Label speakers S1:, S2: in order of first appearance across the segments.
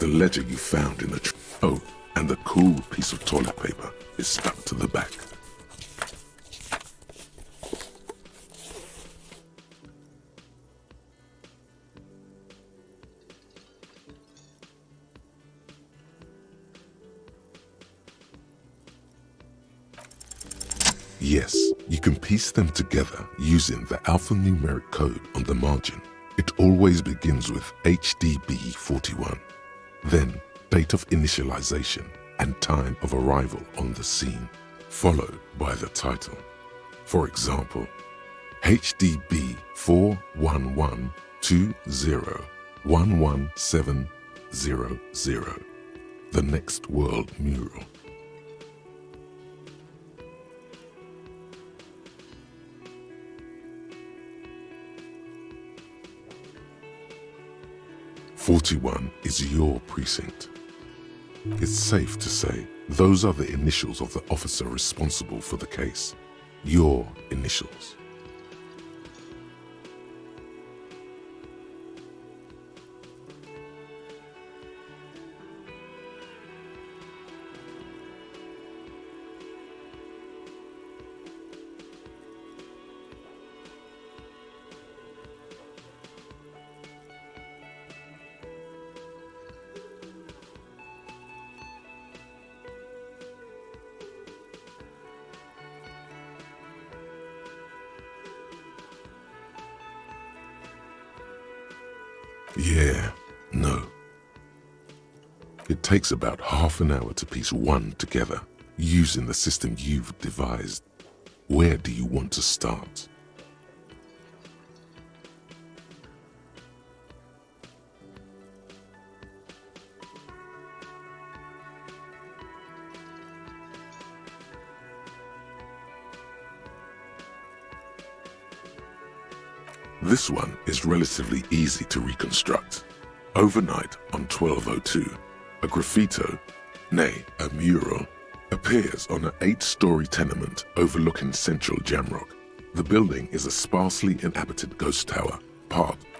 S1: The ledger you found in the oh, and the cool piece of toilet paper is stuck to the back. Yes, you can piece them together using the alphanumeric code on the margin. It always begins with HDB41, then date of initialization and time of arrival on the scene, followed by the title. For example, HDB 41120111700, the next world mural. "41 is your precinct." It's safe to say those are the initials of the officer responsible for the case. Your initials. Yeah, no. It takes about half an hour to piece one together using the system you've devised. Where do you want to start? This one is relatively easy to reconstruct. Overnight on 1202, a graffito, nay, a mural, appears on an 8-story tenement overlooking central Jamrock. The building is a sparsely inhabited ghost tower.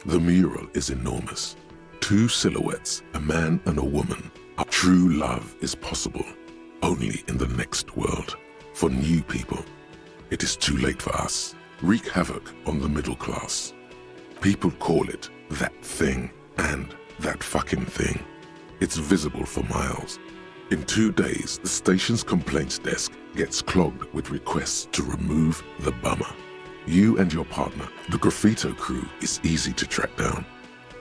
S1: The mural is enormous. 2 silhouettes, a man and a woman. Our true love is possible only in the next world. For new people, it is too late for us. Wreak havoc on the middle class. People call it that thing and that fucking thing. It's visible for miles. In 2 days, the station's complaints desk gets clogged with requests to remove the bummer. You and your partner, the graffito crew, is easy to track down.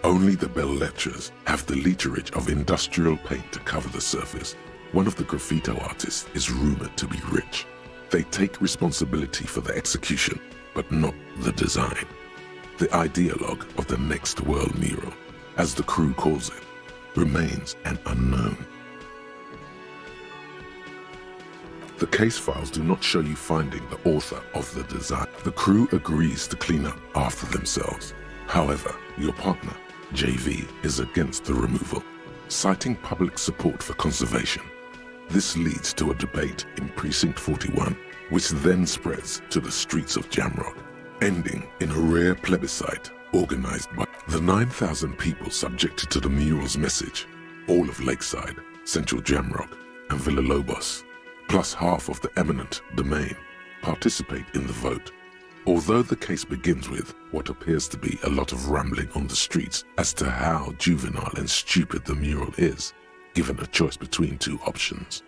S1: Only the bell lectures have the literage of industrial paint to cover the surface. One of the graffito artists is rumored to be rich. They take responsibility for the execution, but not the design. The ideologue of the next world mural, as the crew calls it, remains an unknown. The case files do not show you finding the author of the design. The crew agrees to clean up after themselves. However, your partner, JV, is against the removal, citing public support for conservation. This leads to a debate in Precinct 41, which then spreads to the streets of Jamrock, ending in a rare plebiscite organized by the 9,000 people subjected to the mural's message. All of Lakeside, Central Jamrock, and Villalobos, plus half of the eminent domain, participate in the vote. Although the case begins with what appears to be a lot of rambling on the streets as to how juvenile and stupid the mural is, given a choice between 2 options.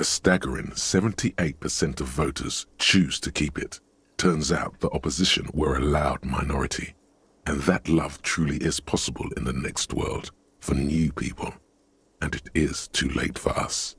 S1: A staggering 78% of voters choose to keep it. Turns out the opposition were a loud minority. And that love truly is possible in the next world for new people. And it is too late for us.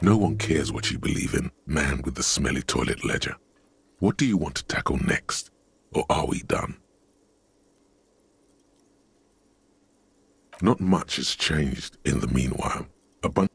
S1: No one cares what you believe in, man with the smelly toilet ledger. What do you want to tackle next? Or are we done? Not much has changed in the meanwhile. A bunch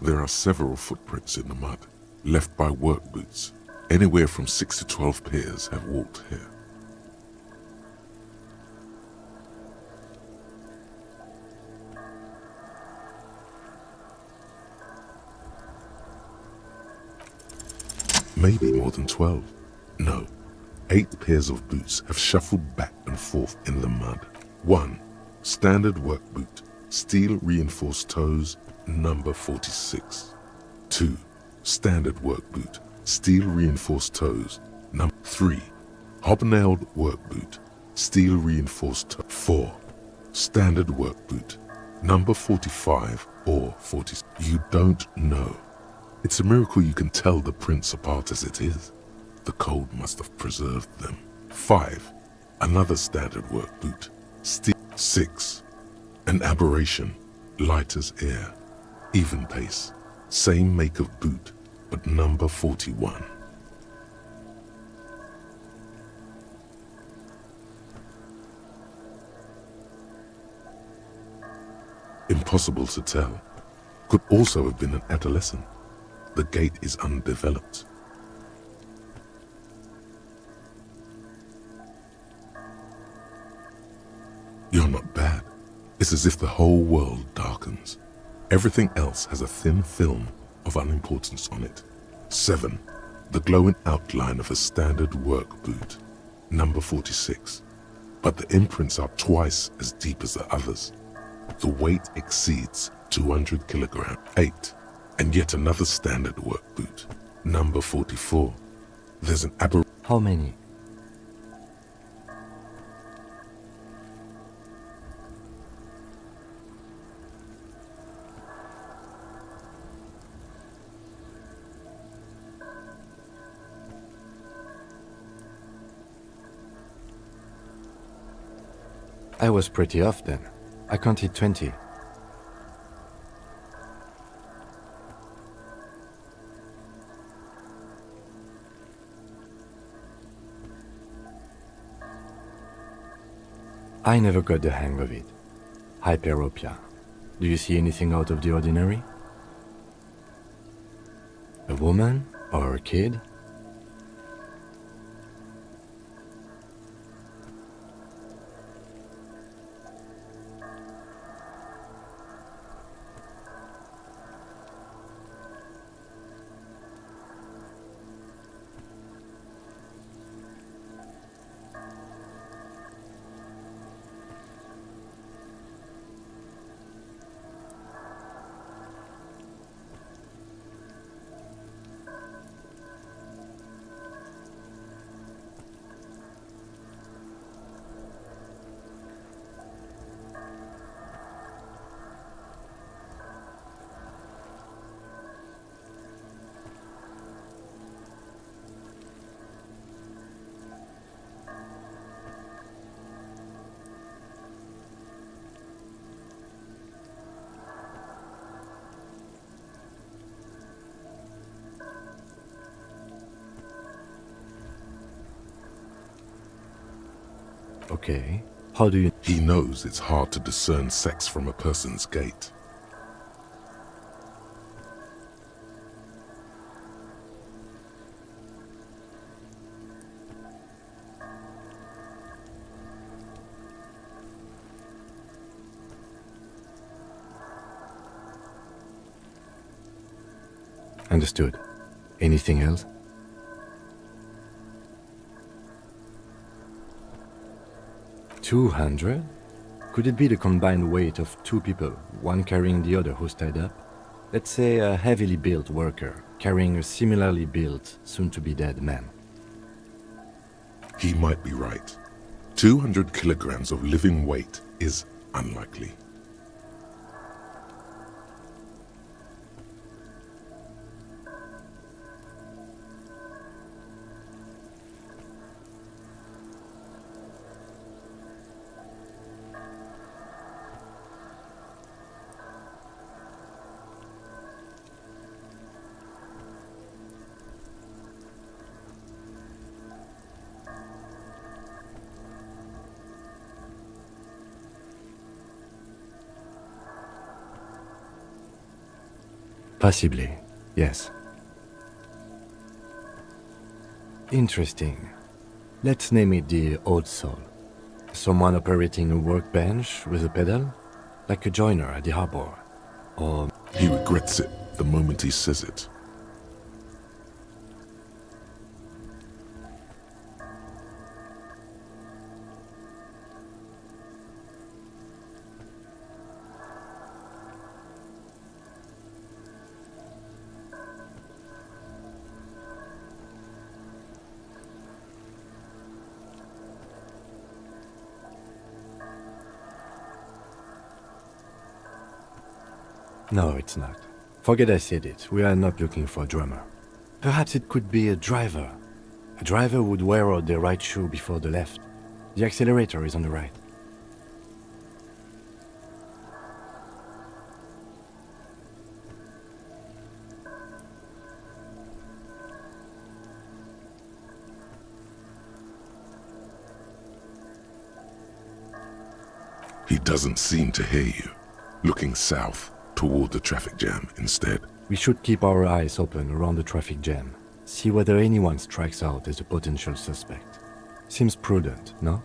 S1: There are several footprints in the mud, left by work boots. Anywhere from 6 to 12 pairs have walked here. Maybe more than 12. No, 8 pairs of boots have shuffled back and forth in the mud. 1. Standard work boot, steel reinforced toes, number 46. 2. Standard work boot, steel reinforced toes, number 3. Hobnailed work boot, steel reinforced toes. 4. Standard work boot, number 45 or 40. You don't know. It's a miracle you can tell the prints apart as it is. The cold must have preserved them. 5. Another standard work boot, steel. 6. An aberration, light as air, even pace, same make of boot, but number 41. Impossible to tell. Could also have been an adolescent. The gait is undeveloped. You're not bad. It's as if the whole world darkens. Everything else has a thin film of unimportance on it. 7. the glowing outline of a standard work boot, number 46, but the imprints are twice as deep as the others. The weight exceeds 200 kilograms. 8. And yet another standard work boot, number 44. There's an aberration.
S2: How many? I was pretty off then. I counted 20. I never got the hang of it. Hyperopia. Do you see anything out of the ordinary? A woman or a kid? Okay. How do you...
S1: He knows it's hard to discern sex from a person's gait.
S2: Understood. Anything else? $200? Could it be the combined weight of two people, one carrying the other who's tied up? Let's say a heavily built worker carrying a similarly built, soon-to-be-dead man.
S1: He might be right. 200 kilograms of living weight is unlikely.
S2: Possibly, yes. Interesting. Let's name it the Old Soul. Someone operating a workbench with a pedal, like a joiner at the harbor. Or...
S1: He regrets it the moment he says it.
S2: No, it's not. Forget I said it. We are not looking for a drummer. Perhaps it could be a driver. A driver would wear out the right shoe before the left. The accelerator is on the right.
S1: He doesn't seem to hear you, looking south toward the traffic jam instead.
S2: We should keep our eyes open around the traffic jam. See whether anyone strikes out as a potential suspect. Seems prudent, no?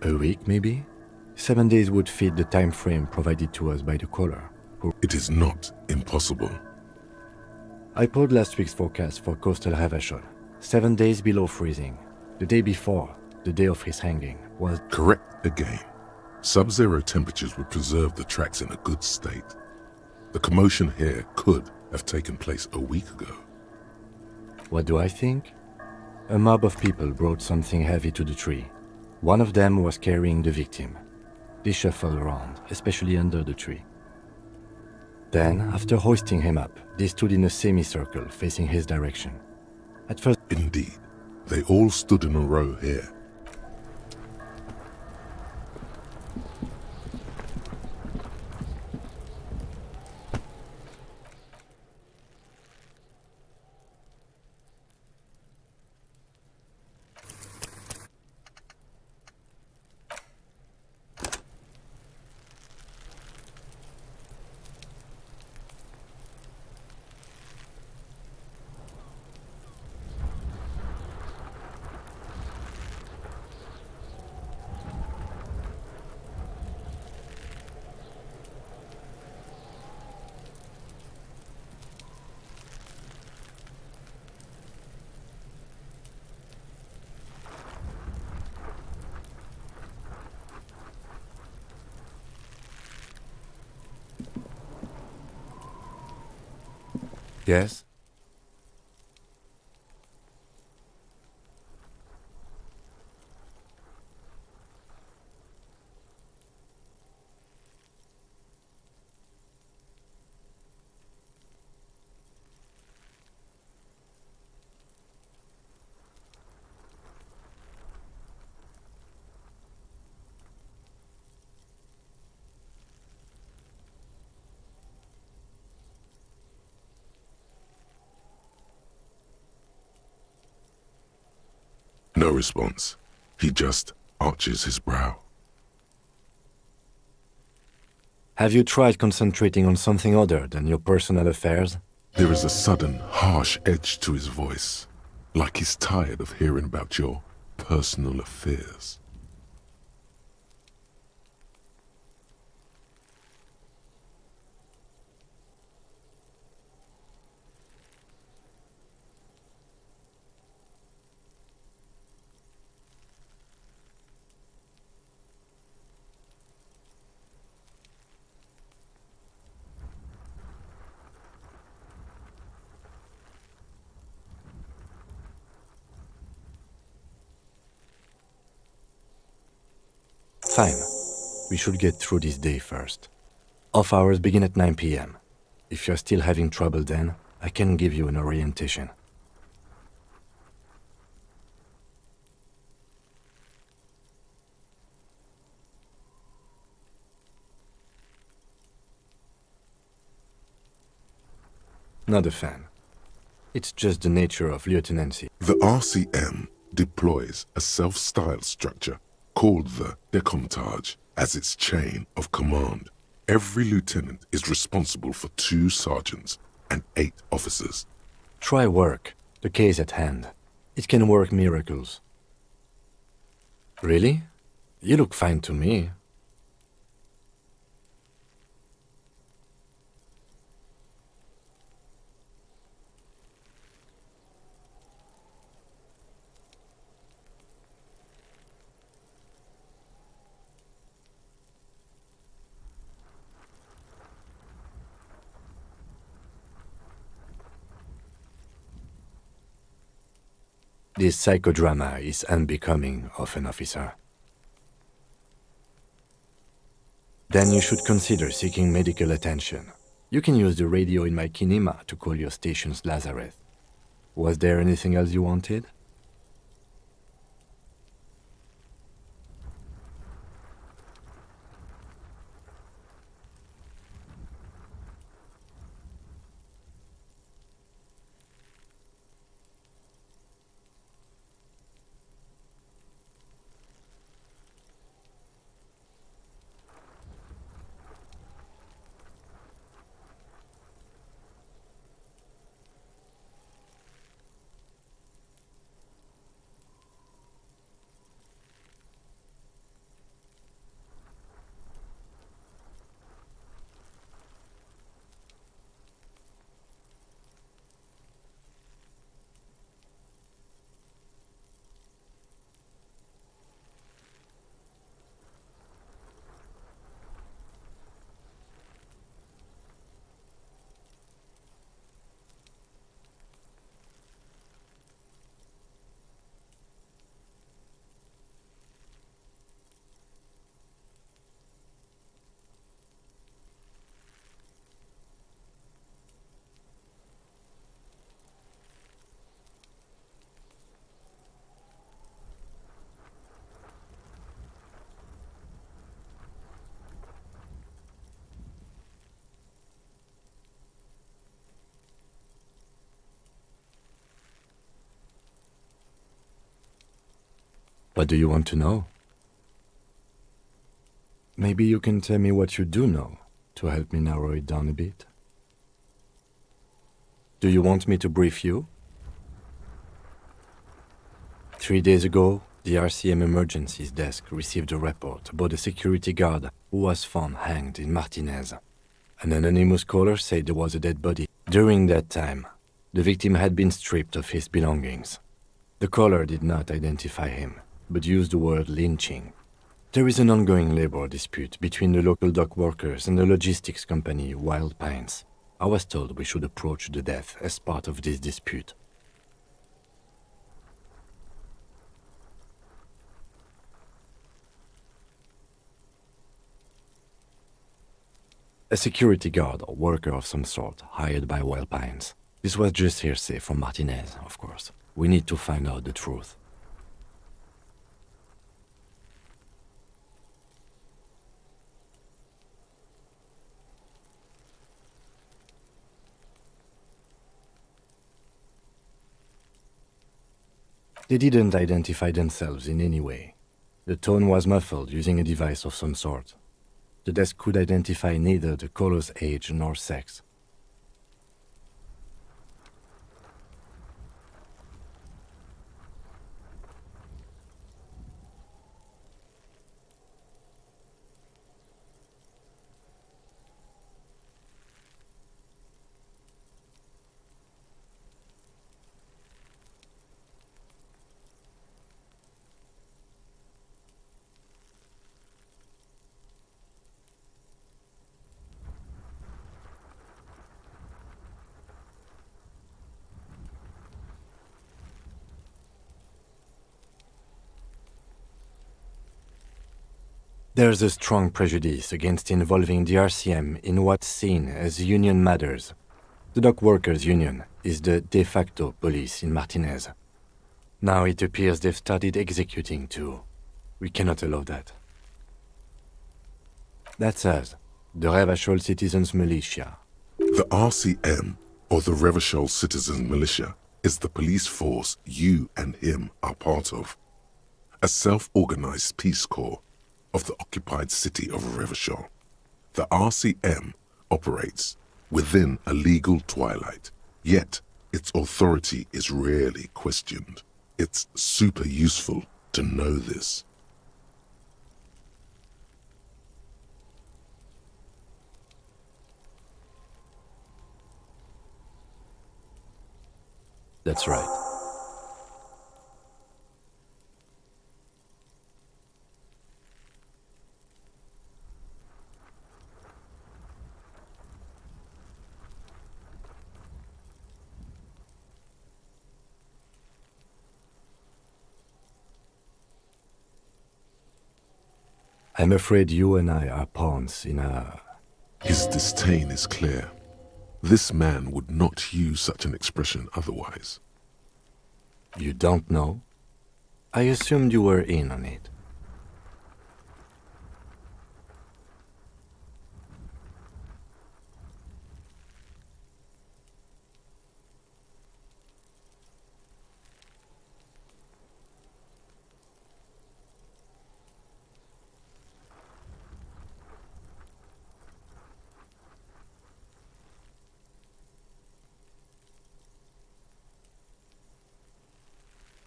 S2: A week, maybe? 7 days would fit the time frame provided to us by the caller.
S1: It is not impossible.
S2: I pulled last week's forecast for coastal Revachol. 7 days below freezing. The day before, the day of his hanging, was
S1: Correct again. Sub-zero temperatures would preserve the tracks in a good state. The commotion here could have taken place a week ago.
S2: What do I think? A mob of people brought something heavy to the tree. One of them was carrying the victim. They shuffled around, especially under the tree. Then, after hoisting him up, they stood in a semicircle facing his direction. At first,
S1: Indeed, they all stood in a row here.
S2: yes?
S1: No response. He just arches his brow.
S2: Have you tried concentrating on something other than your personal affairs?
S1: There is a sudden, harsh edge to his voice, like he's tired of hearing about your personal affairs.
S2: Fine. We should get through this day first. Off hours begin at 9 p.m. If you're still having trouble then, I can give you an orientation. Not a fan. It's just the nature of lieutenancy.
S1: The RCM deploys a self-styled structure called the décomptage as its chain of command. Every lieutenant is responsible for 2 sergeants and 8 officers.
S2: Try work. The case at hand. It can work miracles. Really? You look fine to me. This psychodrama is unbecoming of an officer. Then you should consider seeking medical attention. You can use the radio in my kinema to call your station's Lazareth. Was there anything else you wanted? What do you want to know? Maybe you can tell me what you do know to help me narrow it down a bit. Do you want me to brief you? 3 days ago, the RCM Emergencies Desk received a report about a security guard who was found hanged in Martinez. An anonymous caller said there was a dead body. During that time, the victim had been stripped of his belongings. The caller did not identify him, but used the word lynching. There is an ongoing labor dispute between the local dock workers and the logistics company Wild Pines. I was told we should approach the death as part of this dispute. A security guard or worker of some sort, hired by Wild Pines. This was just hearsay from Martinez, of course. We need to find out the truth. They didn't identify themselves in any way. The tone was muffled using a device of some sort. The desk could identify neither the caller's age nor sex. There's a strong prejudice against involving the RCM in what's seen as union matters. The dock workers' union is the de facto police in Martinez. Now it appears they've started executing too. We cannot allow that. That's us, the Revachol Citizens Militia.
S1: The RCM, or the Revachol Citizens Militia, is the police force you and him are part of. A self-organized peace corps of the occupied city of Revachol. The RCM operates within a legal twilight, yet its authority is rarely questioned. It's super useful to know this.
S2: That's right. I'm afraid you and I are pawns in a...
S1: His disdain is clear. This man would not use such an expression otherwise.
S2: You don't know? I assumed you were in on it.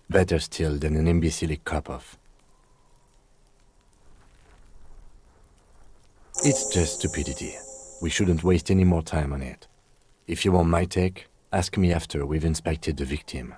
S2: Better still than an imbecilic cop-off. It's just stupidity. We shouldn't waste any more time on it. If you want my take, ask me after we've inspected the victim.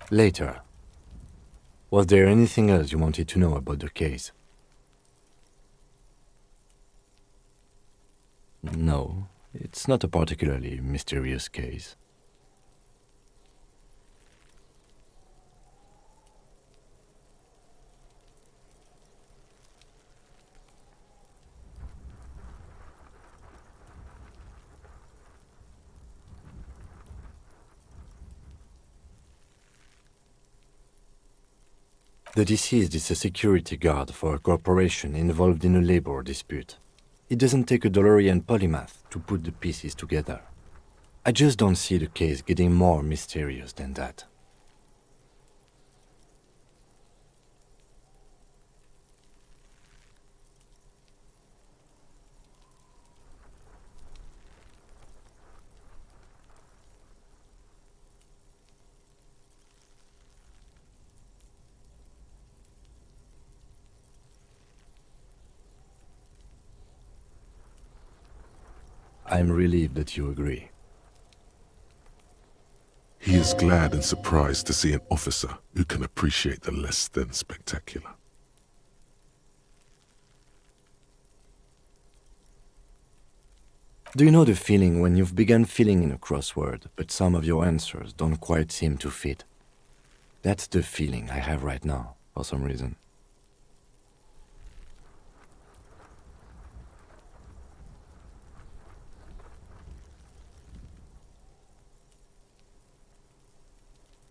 S2: Later. Was there anything else you wanted to know about the case? No, It's not a particularly mysterious case. The deceased is a security guard for a corporation involved in a labor dispute. It doesn't take a DeLorean polymath to put the pieces together. I just don't see the case getting more mysterious than that. I'm relieved that you agree.
S1: He is glad and surprised to see an officer who can appreciate the less than spectacular.
S2: Do you know the feeling when you've begun filling in a crossword, but some of your answers don't quite seem to fit? That's the feeling I have right now, for some reason.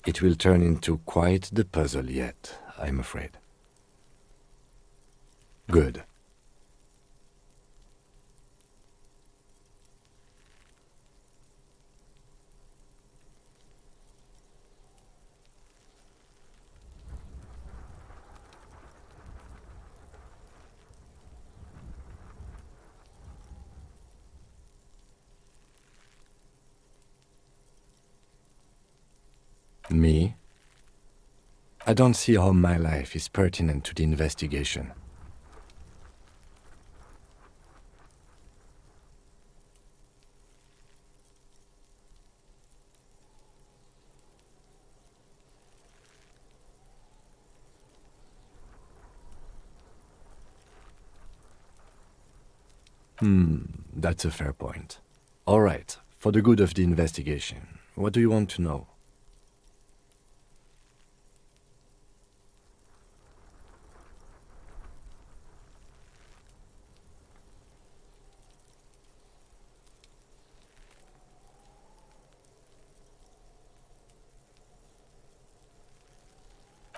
S2: It will turn into quite the puzzle yet, I'm afraid. Good. Me? I don't see how my life is pertinent to the investigation. That's a fair point. All right, for the good of the investigation, what do you want to know?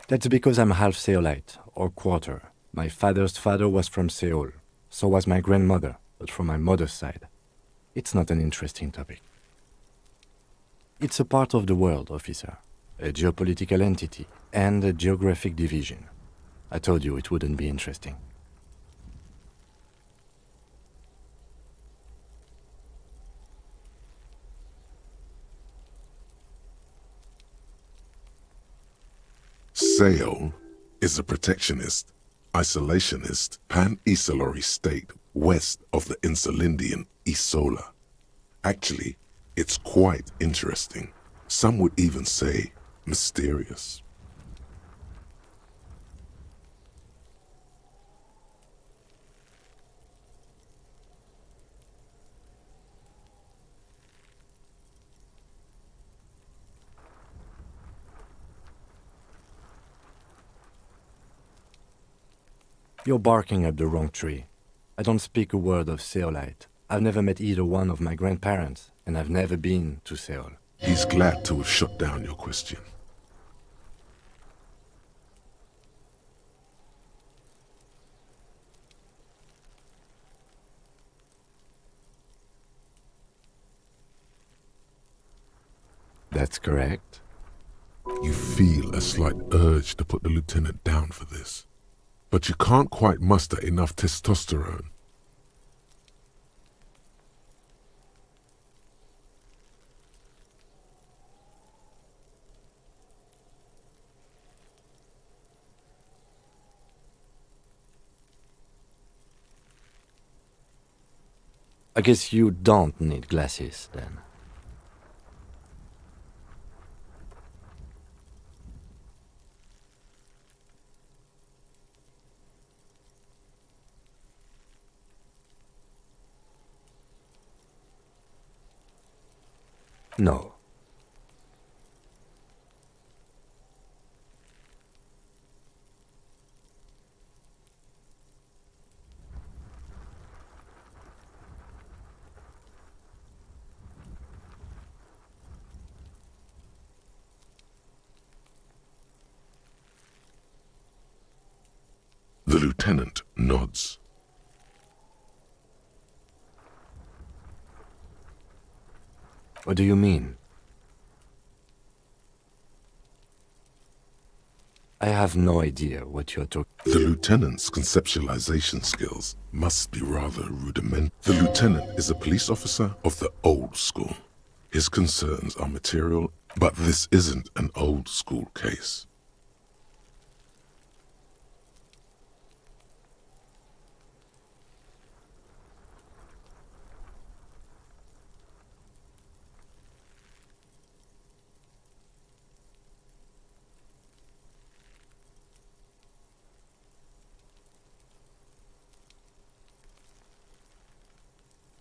S2: That's because I'm half Seolite, or quarter. My father's father was from Seoul. So was my grandmother, but from my mother's side. It's not an interesting topic. It's a part of the world, officer. A geopolitical entity and a geographic division. I told you it wouldn't be interesting.
S1: Seoul is a protectionist, isolationist, pan-Isolari state west of the Insulindian Isola. Actually, it's quite interesting. Some would even say mysterious.
S2: You're barking up the wrong tree. I don't speak a word of Seolite. I've never met either one of my grandparents, and I've never been to Seoul.
S1: He's glad to have shut down your question.
S2: That's correct.
S1: You feel a slight urge to put the lieutenant down for this, but you can't quite muster enough testosterone.
S2: I guess you don't need glasses, then. No.
S1: The lieutenant nods.
S2: What do you mean? I have no idea what you're talking.
S1: The lieutenant's conceptualization skills must be rather rudimentary. The lieutenant is a police officer of the old school. His concerns are material, but this isn't an old school case.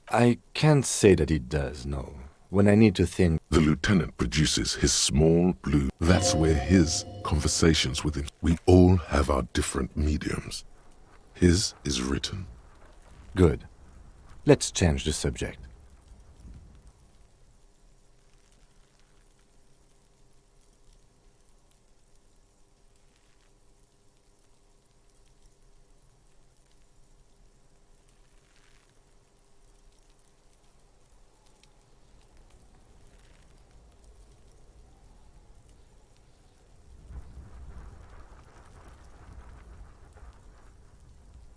S2: I can't say that it does, no. When I need to think...
S1: The lieutenant produces his small blue. That's where his conversations with him. We all have our different mediums. His is written.
S2: Good. Let's change the subject.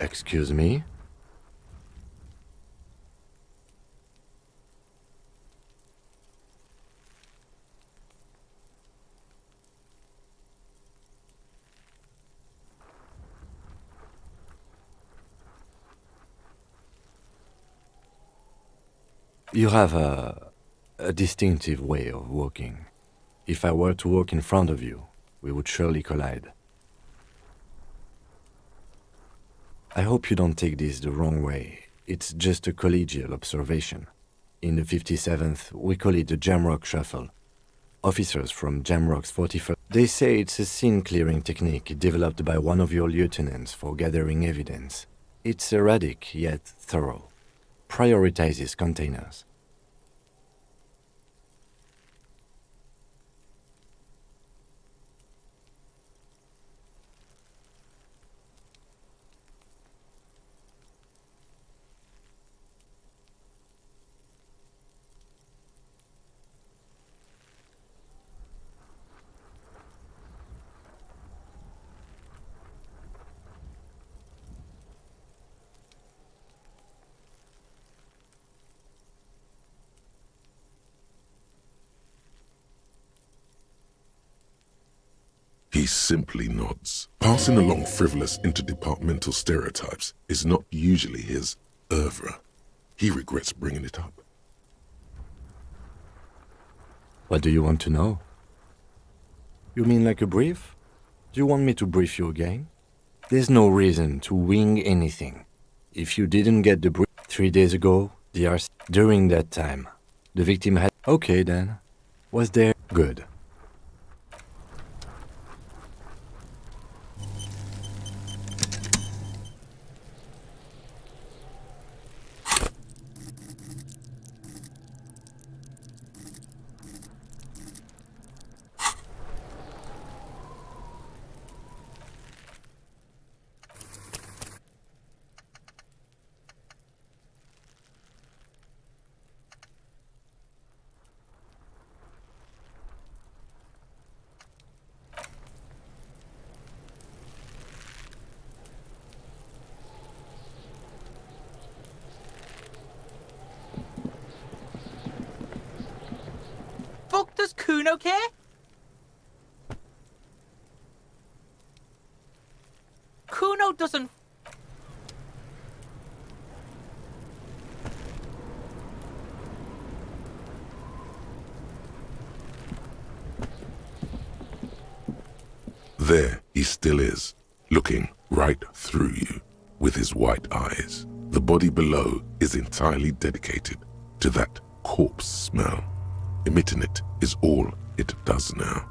S2: Excuse me? You have a distinctive way of walking. If I were to walk in front of you, we would surely collide. I hope you don't take this the wrong way. It's just a collegial observation. In the 57th, we call it the Jamrock Shuffle. Officers from Jamrock's 41st... They say it's a scene-clearing technique developed by one of your lieutenants for gathering evidence. It's erratic, yet thorough. Prioritizes containers.
S1: He simply nods. Passing along frivolous interdepartmental stereotypes is not usually his oeuvre. He regrets bringing it up.
S2: What do you want to know? You mean like a brief? Do you want me to brief you again? There's no reason to wing anything. If you didn't get the brief 3 days ago, during that time, the victim had... Okay then. Was there... Good.
S3: Fuck, does Kuno care? Kuno doesn't...
S1: There he still is, looking right through you with his white eyes. The body below is entirely dedicated to that corpse smell. Emitting it is all it does now.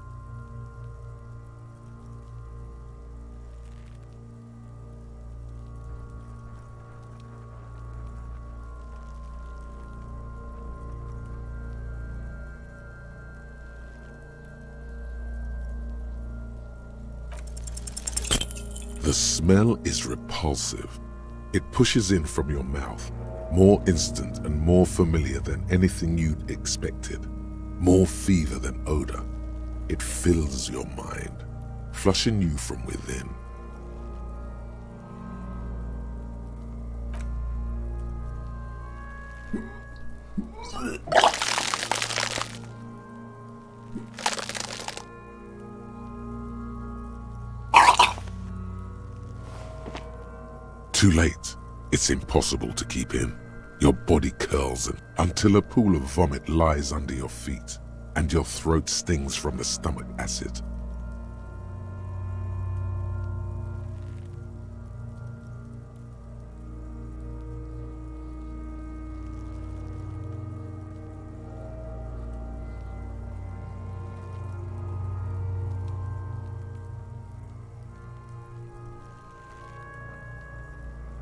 S1: The smell is repulsive. It pushes in from your mouth, more instant and more familiar than anything you'd expected, more fever than odor. It fills your mind, flushing you from within. Too late. It's impossible to keep in. Your body curls until a pool of vomit lies under your feet, and your throat stings from the stomach acid.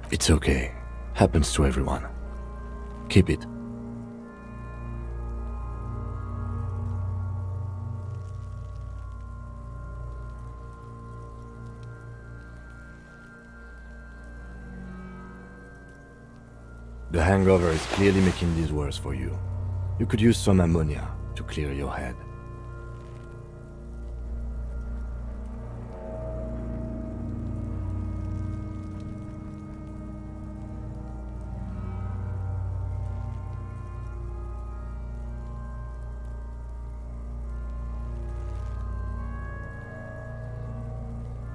S2: It's okay. Happens to everyone. Keep it. The hangover is clearly making this worse for you. You could use some ammonia to clear your head.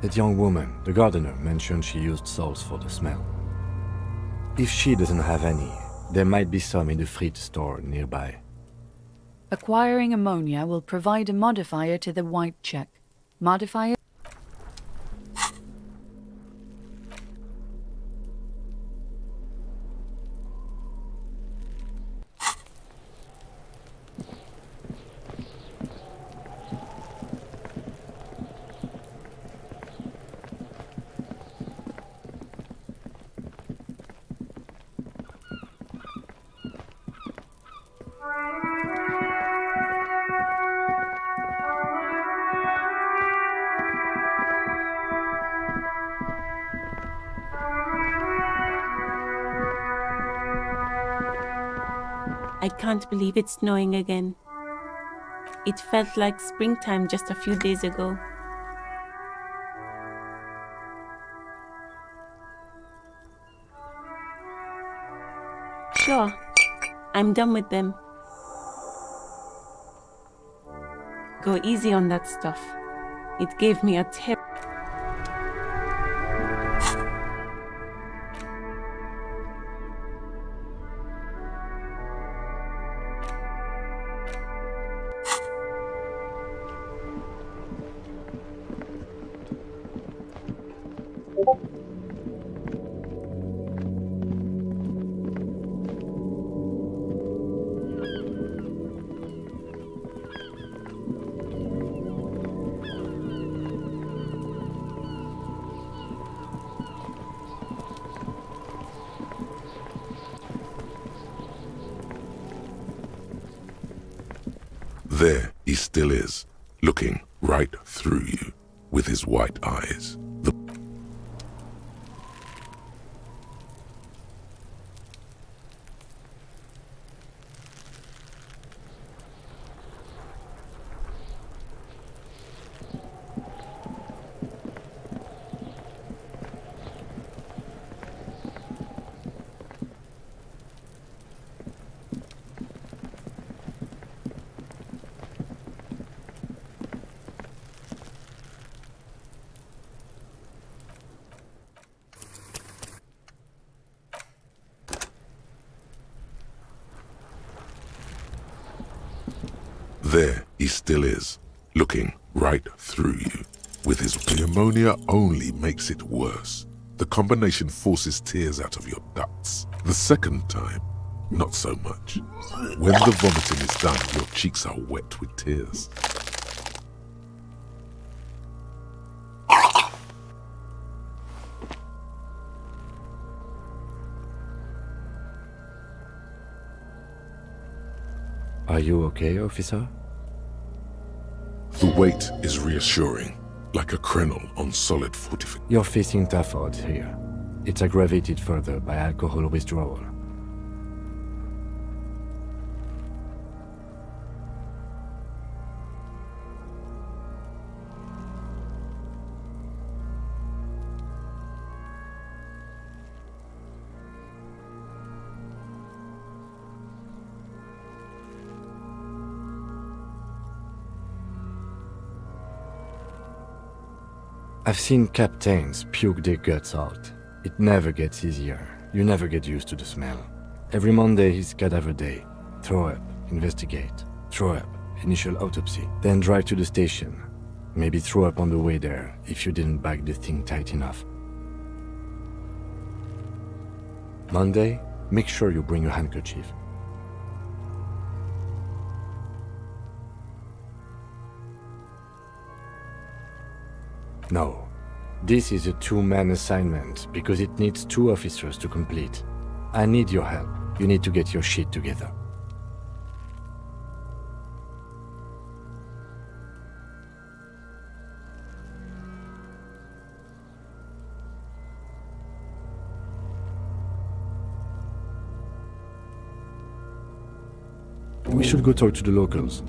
S2: That young woman, the gardener, mentioned she used salts for the smell. If she doesn't have any, there might be some in the fridge store nearby.
S4: Acquiring ammonia will provide a modifier to the white check. Modifier.
S5: I can't believe it's snowing again. It felt like springtime just a few days ago. Sure, I'm done with them. Go easy on that stuff. It gave me a tip.
S1: There he still is, looking right through you with his white eyes. There he still is, looking right through you with his... The ammonia only makes it worse. The combination forces tears out of your ducts. The second time, not so much. When the vomiting is done, your cheeks are wet with tears.
S2: Are you okay, officer?
S1: The weight is reassuring, like a krenel on solid fortification.
S2: You're facing tough odds here. It's aggravated further by alcohol withdrawal. I've seen captains puke their guts out. It never gets easier. You never get used to the smell. Every Monday is cadaver day. Throw up, investigate. Throw up, initial autopsy. Then drive to the station. Maybe throw up on the way there if you didn't bag the thing tight enough. Monday, make sure you bring your handkerchief. No. This is a two-man assignment because it needs 2 officers to complete. I need your help. You need to get your shit together. We should go talk to the locals.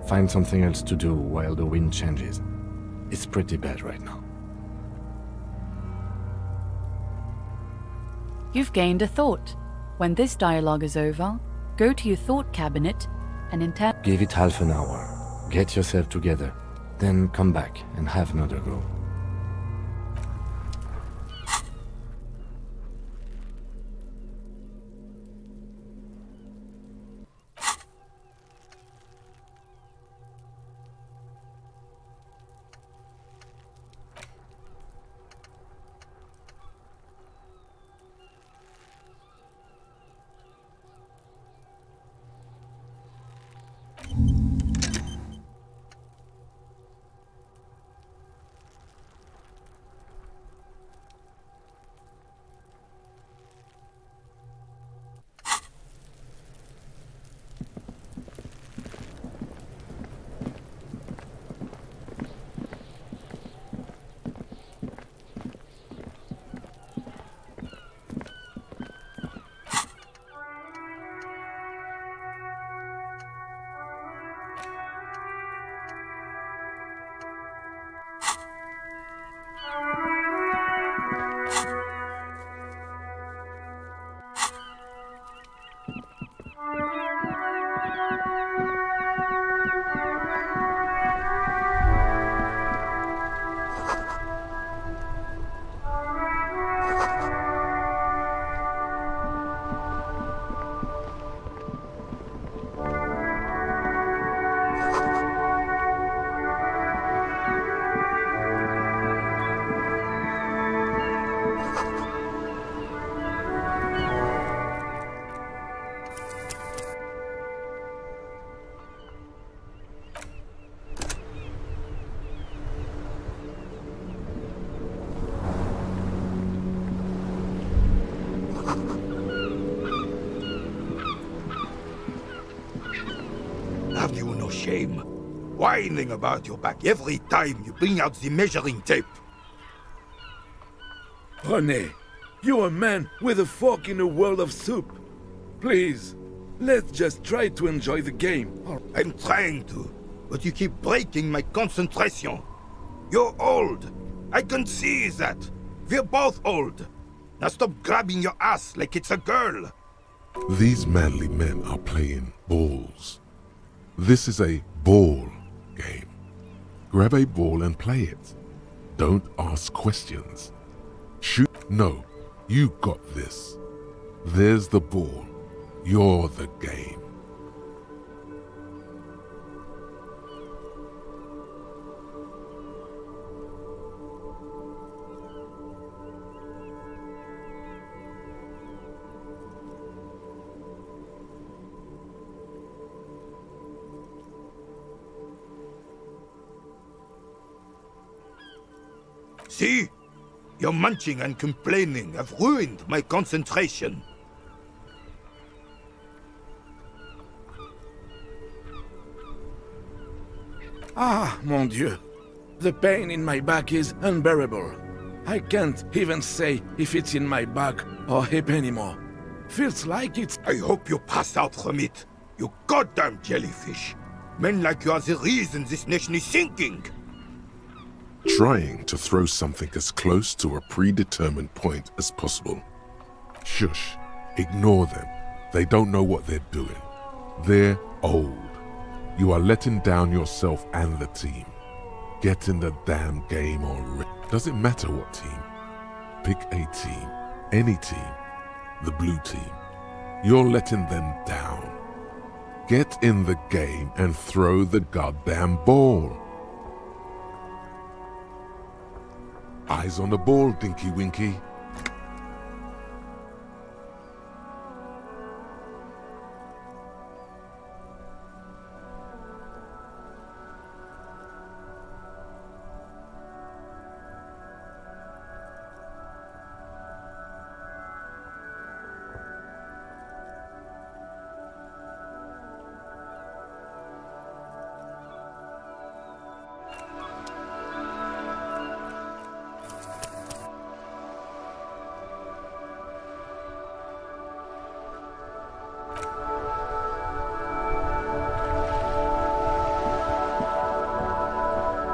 S2: Find something else to do while the wind changes. It's pretty bad right now.
S4: You've gained a thought. When this dialogue is over, go to your thought cabinet and
S2: Give it half an hour. Get yourself together. Then come back and have another go.
S6: Have you no shame? Whining about your back every time you bring out the measuring tape.
S7: Honey, you're a man with a fork in a world of soup. Please, let's just try to enjoy the game.
S6: I'm trying to, but you keep breaking my concentration. You're old. I can see that. We're both old. Now stop grabbing your ass like it's a girl.
S1: These manly men are playing balls. This is a ball game. Grab a ball and play it. Don't ask questions. Shoot. No, you got this. There's the ball. You're the game.
S6: See? Your munching and complaining have ruined my concentration.
S7: Ah, mon Dieu. The pain in my back is unbearable. I can't even say if it's in my back or hip anymore. Feels like it's...
S6: I hope you pass out from it, you goddamn jellyfish. Men like you are the reason this nation is sinking.
S1: Trying to throw something as close to a predetermined point as possible. Shush. Ignore them. They don't know what they're doing. They're old. You are letting down yourself and the team. Get in the damn game already. Doesn't matter what team. Pick a team. Any team. The blue team. You're letting them down. Get in the game and throw the goddamn ball. Eyes on the ball, Dinky Winky.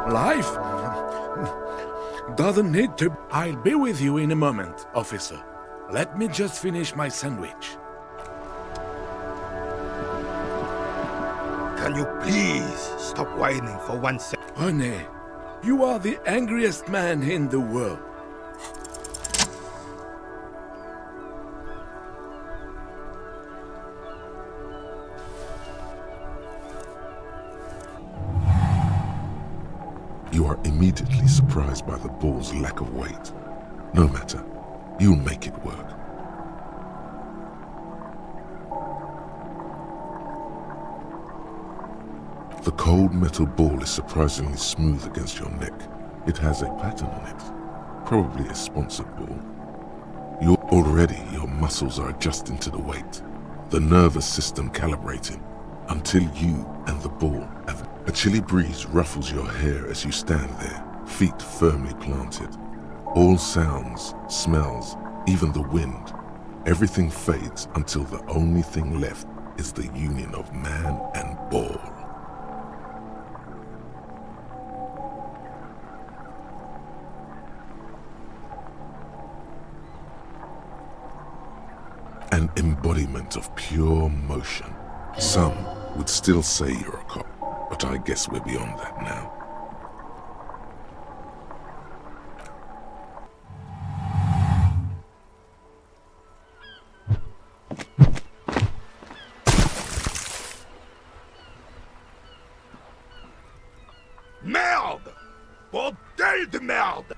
S7: Life doesn't need to... I'll be with you in a moment, officer. Let me just finish my sandwich.
S6: Can you please stop whining for 1 second?
S7: René, you are the angriest man in the world.
S1: You are immediately surprised by the ball's lack of weight. No matter, you'll make it work. The cold metal ball is surprisingly smooth against your neck. It has a pattern on it, probably a sponsored ball. Your muscles are adjusting to the weight, the nervous system calibrating, until you and the ball have... A chilly breeze ruffles your hair as you stand there, feet firmly planted. All sounds, smells, even the wind, everything fades until the only thing left is the union of man and ball. An embodiment of pure motion. Some would still say you're a cop, but I guess we're beyond that now.
S6: Merde! Bordel de merde!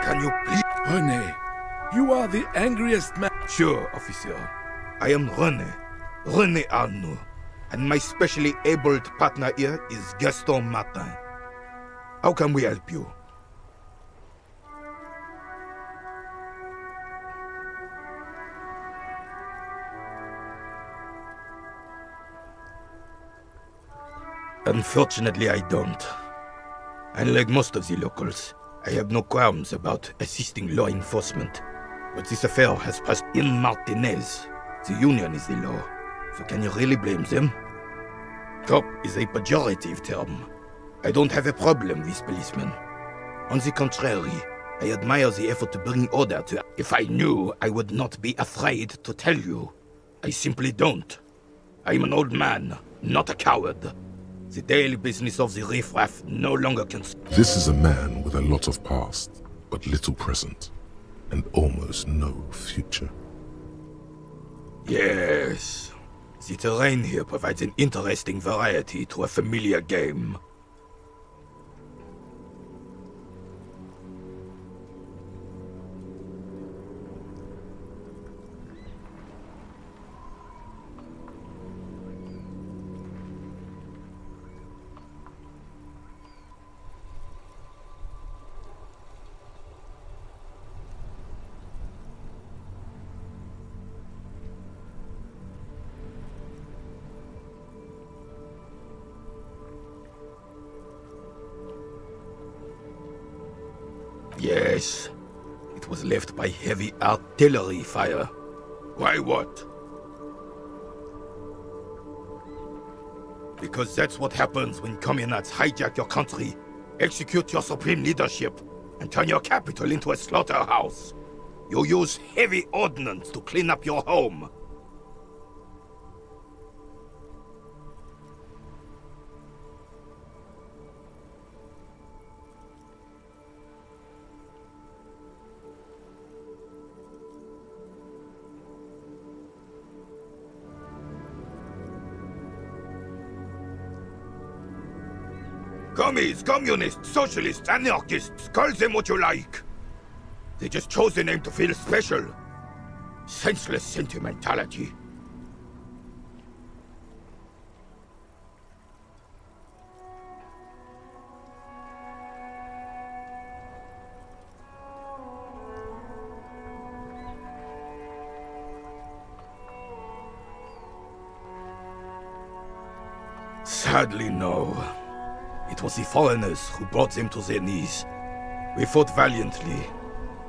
S6: Can you please...
S7: René, you are the angriest man.
S6: Sure, officer. I am René Arnaud. And my specially abled partner here is Gaston Martin. How can we help you? Unfortunately, I don't. Unlike most of the locals, I have no qualms about assisting law enforcement. But this affair has passed in Martinez. The union is the law. So can you really blame them? Cop is a pejorative term. I don't have a problem with policemen. On the contrary, I admire the effort to bring order to... If I knew, I would not be afraid to tell you. I simply don't. I'm an old man, not a coward. The daily business of the riffraff no longer can...
S1: This is a man with a lot of past. but little present and almost no future.
S6: Yes. The terrain here provides an interesting variety to a familiar game. Yes, it was left by heavy artillery fire. Why what? Because that's what happens when communards hijack your country, execute your supreme leadership, and turn your capital into a slaughterhouse. You use heavy ordnance to clean up your home. Commies, communists, socialists, anarchists, call them what you like. They just chose the name to feel special. Senseless sentimentality. Sadly, no. It was the foreigners who brought them to their knees. We fought valiantly.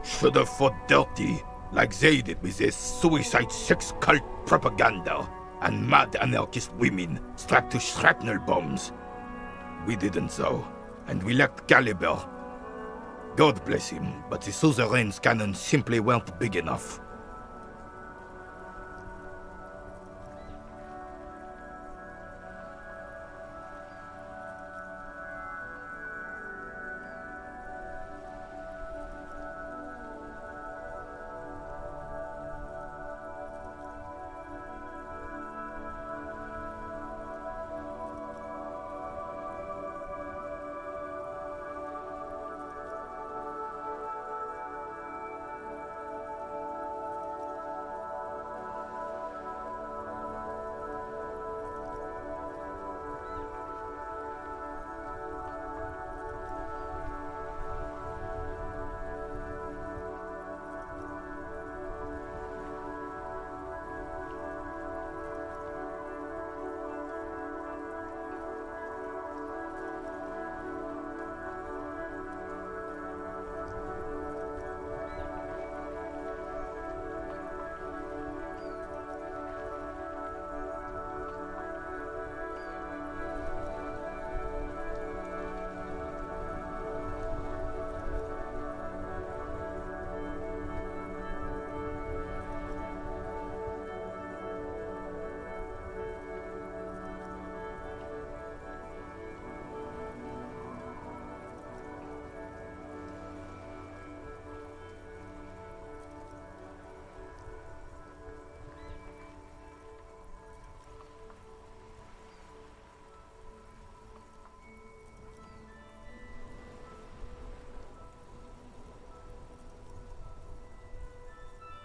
S6: Should have fought dirty, like they did with their suicide sex cult propaganda and mad anarchist women strapped to shrapnel bombs. We didn't though, and we lacked caliber. God bless him, but the suzerain's cannons simply weren't big enough.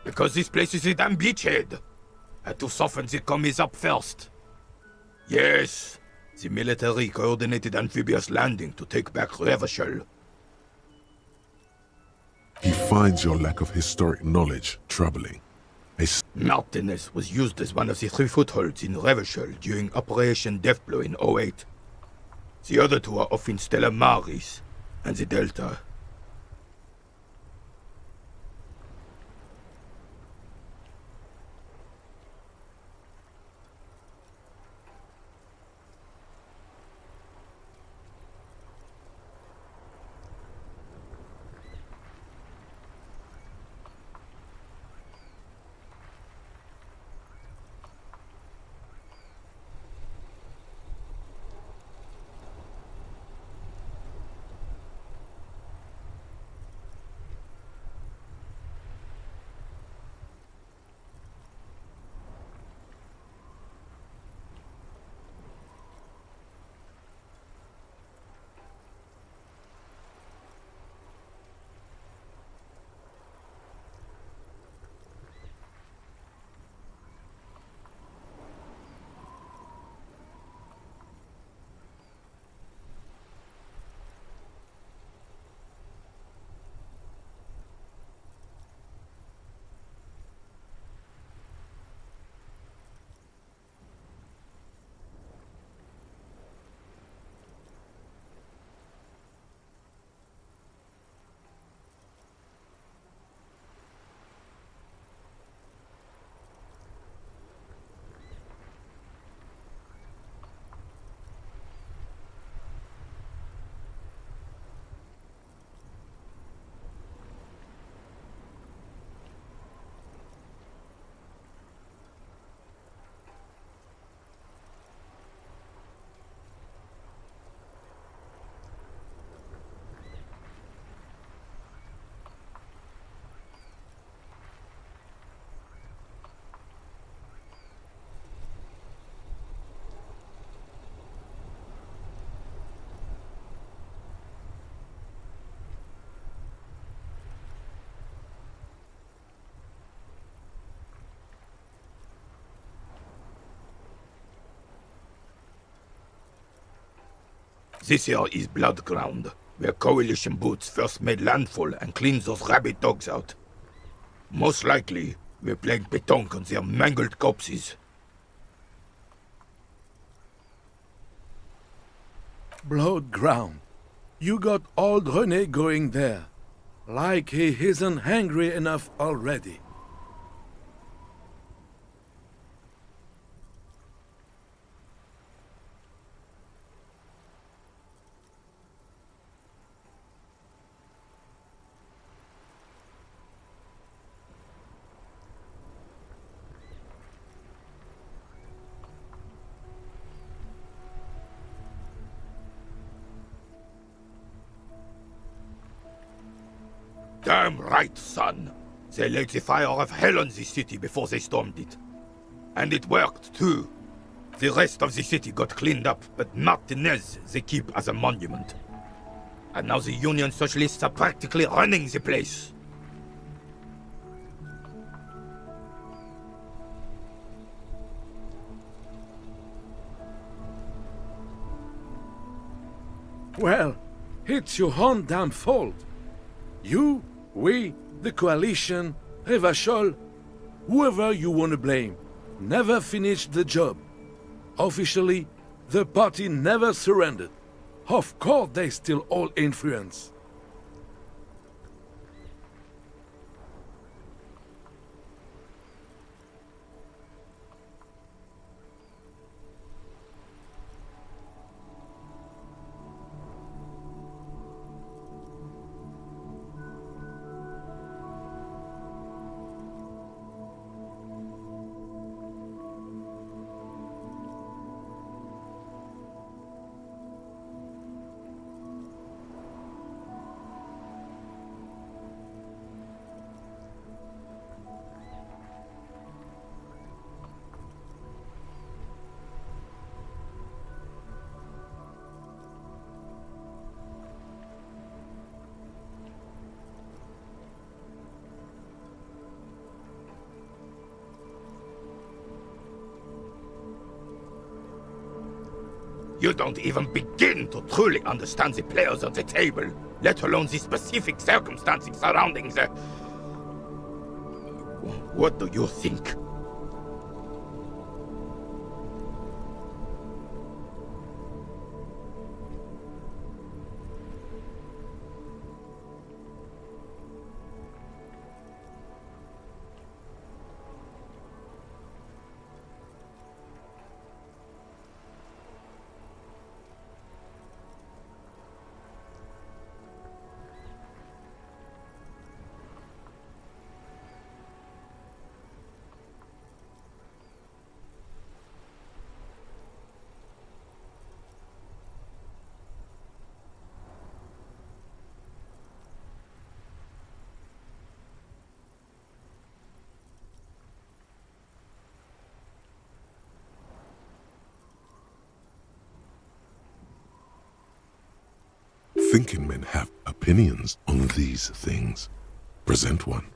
S6: Because this place is a damn beachhead. Had to soften the commies up first. Yes, the military coordinated amphibious landing to take back Revachol.
S1: He finds your lack of historic knowledge troubling.
S6: Martinez was used as one of the 3 footholds in Revachol during Operation Deathblow in 08. The other 2 are off in Stella Maris and the Delta. This here is blood ground, where coalition boots first made landfall and cleaned those rabid dogs out. Most likely, we're playing pétanque on their mangled corpses.
S7: Blood ground. You got old René going there. Like he isn't hungry enough already.
S6: Damn right, son. They lit the fire of hell on the city before they stormed it. And it worked, too. The rest of the city got cleaned up, but Martinez they keep as a monument. And now the Union Socialists are practically running the place.
S7: Well, it's your own damn fault. You, we, the coalition, Revachol, whoever you want to blame, never finished the job. Officially, the party never surrendered. Of course they still hold influence.
S6: You don't even begin to truly understand the players at the table, let alone the specific circumstances surrounding the... What do you think?
S1: Thinking men have opinions on these things. Present one.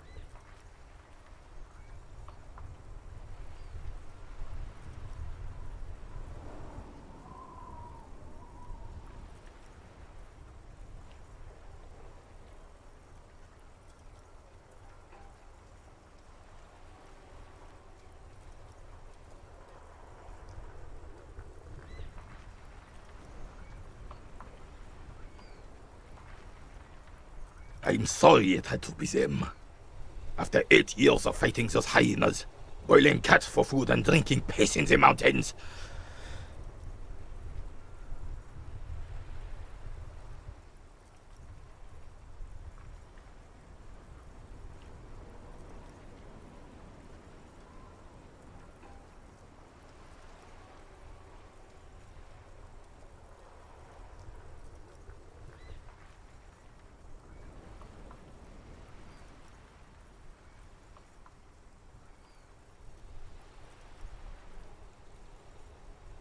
S6: I'm sorry it had to be them. After 8 years of fighting those hyenas, boiling cats for food and drinking piss in the mountains.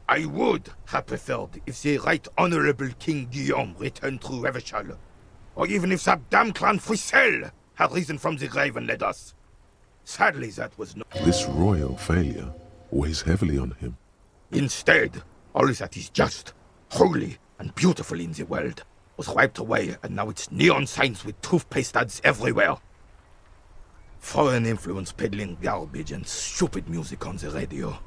S6: I would have preferred if the Right Honorable King Guillaume returned through Revachol, or even if that damn clan Frisel had risen from the grave and led us. Sadly, that was not.
S1: This royal failure weighs heavily on him.
S6: Instead, all that is just, holy, and beautiful in the world was wiped away, and now it's neon signs with toothpaste ads everywhere. Foreign influence peddling garbage and stupid music on the radio.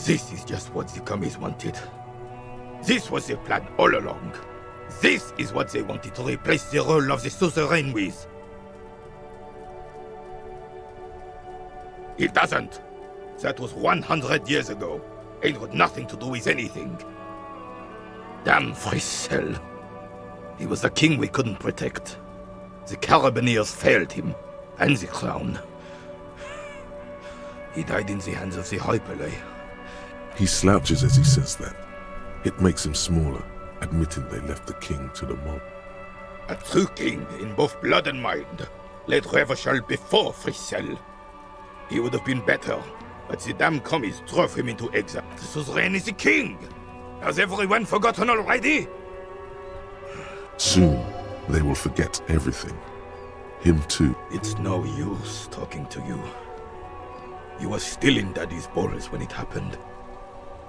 S6: This is just what the commies wanted. This was their plan all along. This is what they wanted to replace the role of the suzerain with. It doesn't. That was 100 years ago. It had nothing to do with anything. Damn Frissel. He was the king we couldn't protect. The Carabineers failed him, and the crown. He died in the hands of the Hyperlay.
S1: He slouches as he says that. It makes him smaller, admitting they left the king to the mob.
S6: A true king in both blood and mind led Revachol before Frissel. He would have been better, but the damn commies drove him into exile. The suzerain is the king! Has everyone forgotten already?
S1: Soon, they will forget everything. Him too.
S6: It's no use talking to you. You were still in Daddy's balls when it happened.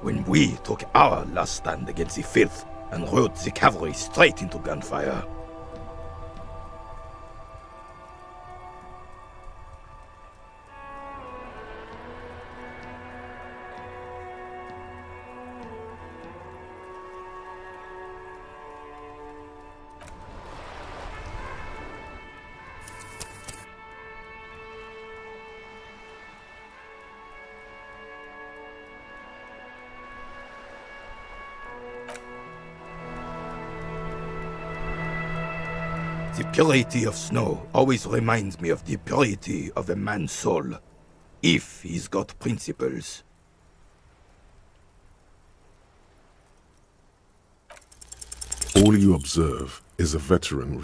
S6: When we took our last stand against the filth and rode the cavalry straight into gunfire. The purity of snow always reminds me of the purity of a man's soul, if he's got principles.
S1: All you observe is a veteran.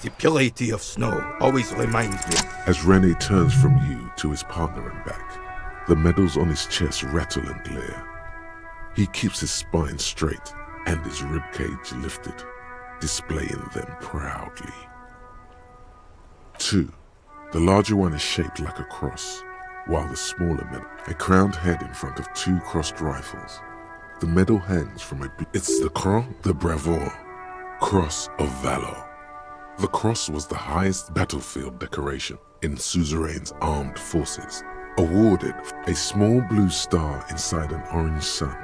S6: The purity of snow always reminds me.
S1: As Rene turns from you to his partner and back, the medals on his chest rattle and glare. He keeps his spine straight and his ribcage lifted, displaying them proudly. 2. The larger one is shaped like a cross, while the smaller medal, a crowned head in front of 2 crossed rifles. The medal hangs from it's the Croix de Bravoure, Cross of Valor. The cross was the highest battlefield decoration in suzerain's armed forces, awarded a small blue star inside an orange sun.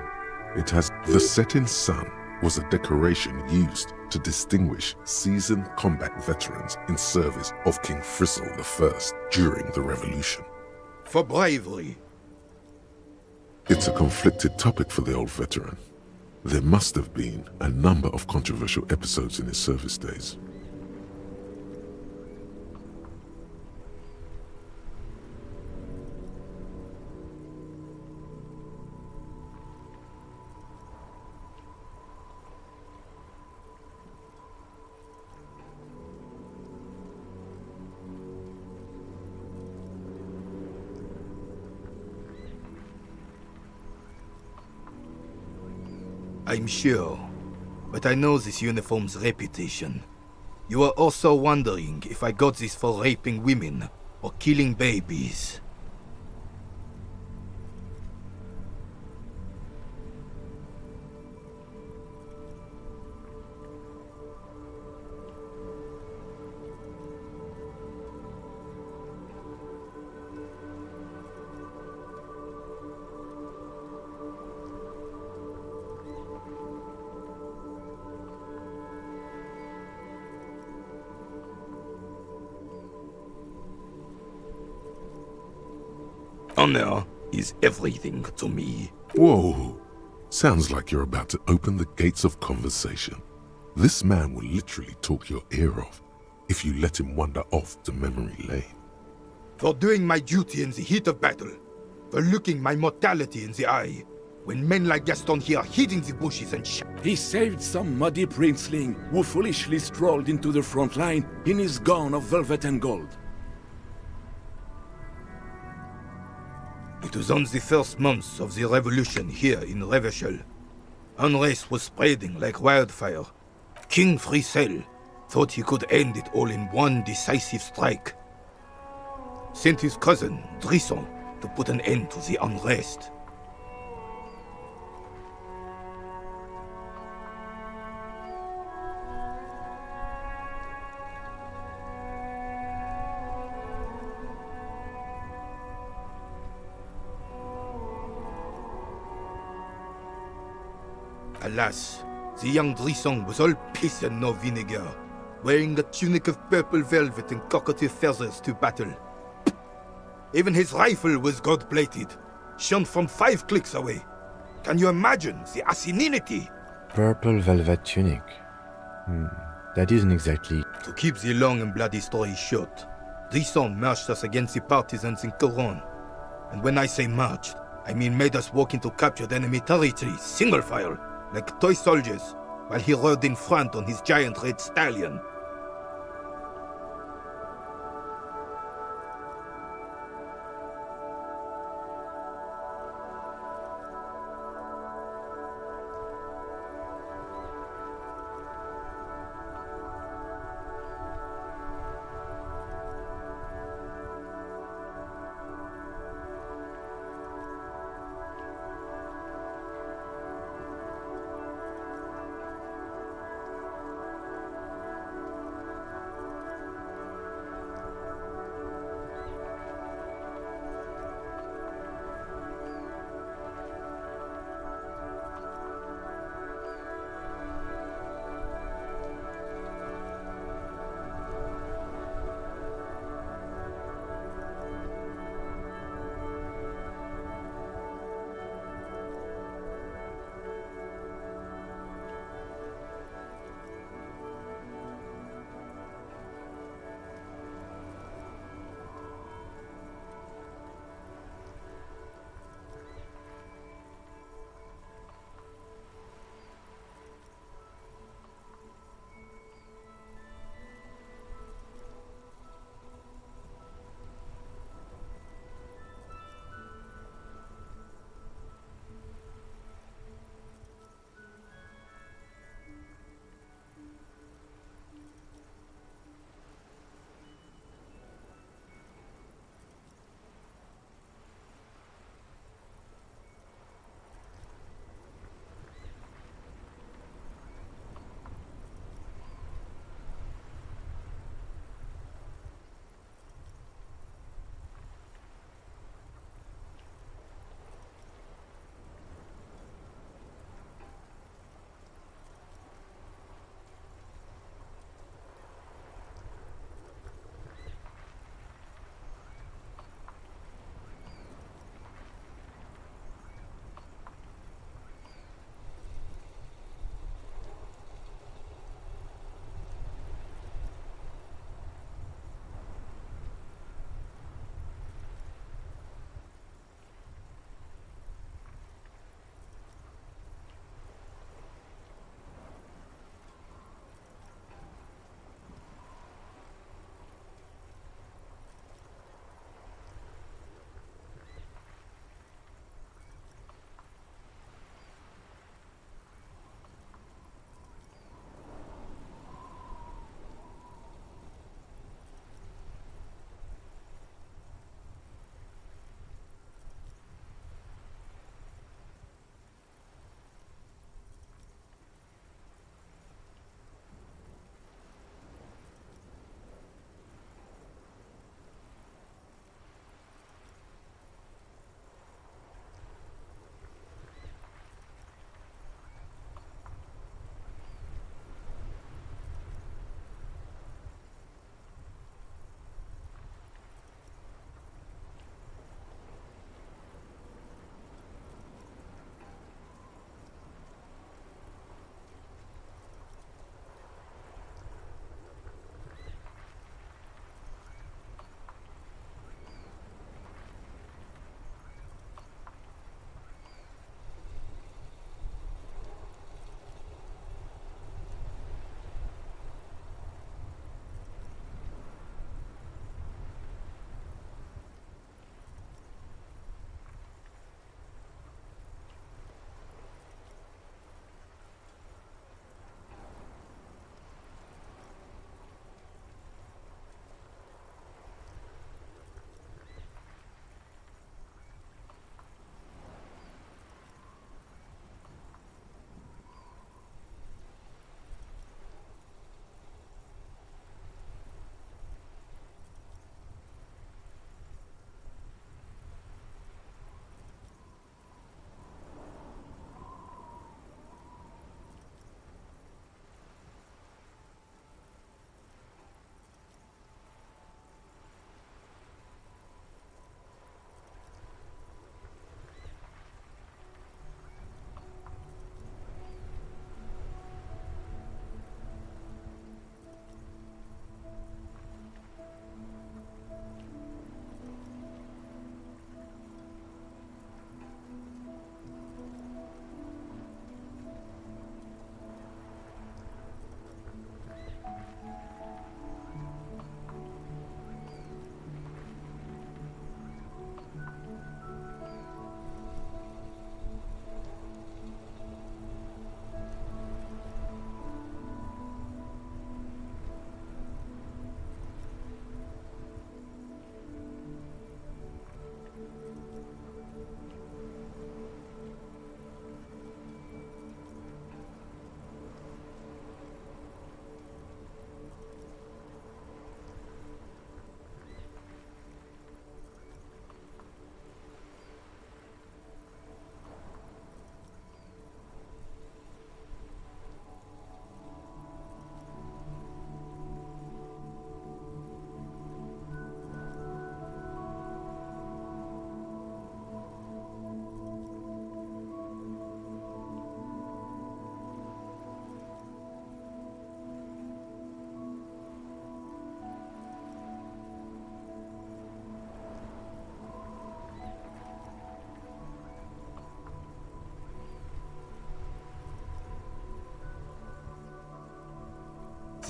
S1: It has the setting sun was a decoration used to distinguish seasoned combat veterans in service of King Frizzle I during the Revolution.
S6: For bravery.
S1: It's a conflicted topic for the old veteran. There must have been a number of controversial episodes in his service days.
S6: I'm sure, but I know this uniform's reputation. You are also wondering if I got this for raping women or killing babies. Honor is everything to me.
S1: Whoa! Sounds like you're about to open the gates of conversation. This man will literally talk your ear off if you let him wander off to memory lane.
S6: For doing my duty in the heat of battle. For looking my mortality in the eye. When men like Gaston here hid in the bushes and
S7: He saved some muddy princeling who foolishly strolled into the front line in his gown of velvet and gold.
S6: It was on the first months of the revolution here in Revachol. Unrest was spreading like wildfire. King Frizzle thought he could end it all in one decisive strike. Sent his cousin, Drisson, to put an end to the unrest. Alas, the young Drisson was all piss and no vinegar, wearing a tunic of purple velvet and cockatoo feathers to battle. Even his rifle was gold-plated, shone from 5 clicks away. Can you imagine the asininity?
S2: Purple velvet tunic. That isn't exactly...
S6: To keep the long and bloody story short, Drisson marched us against the partisans in Coron. And when I say marched, I mean made us walk into captured enemy territory, single file, like toy soldiers, while he rode in front on his giant red stallion.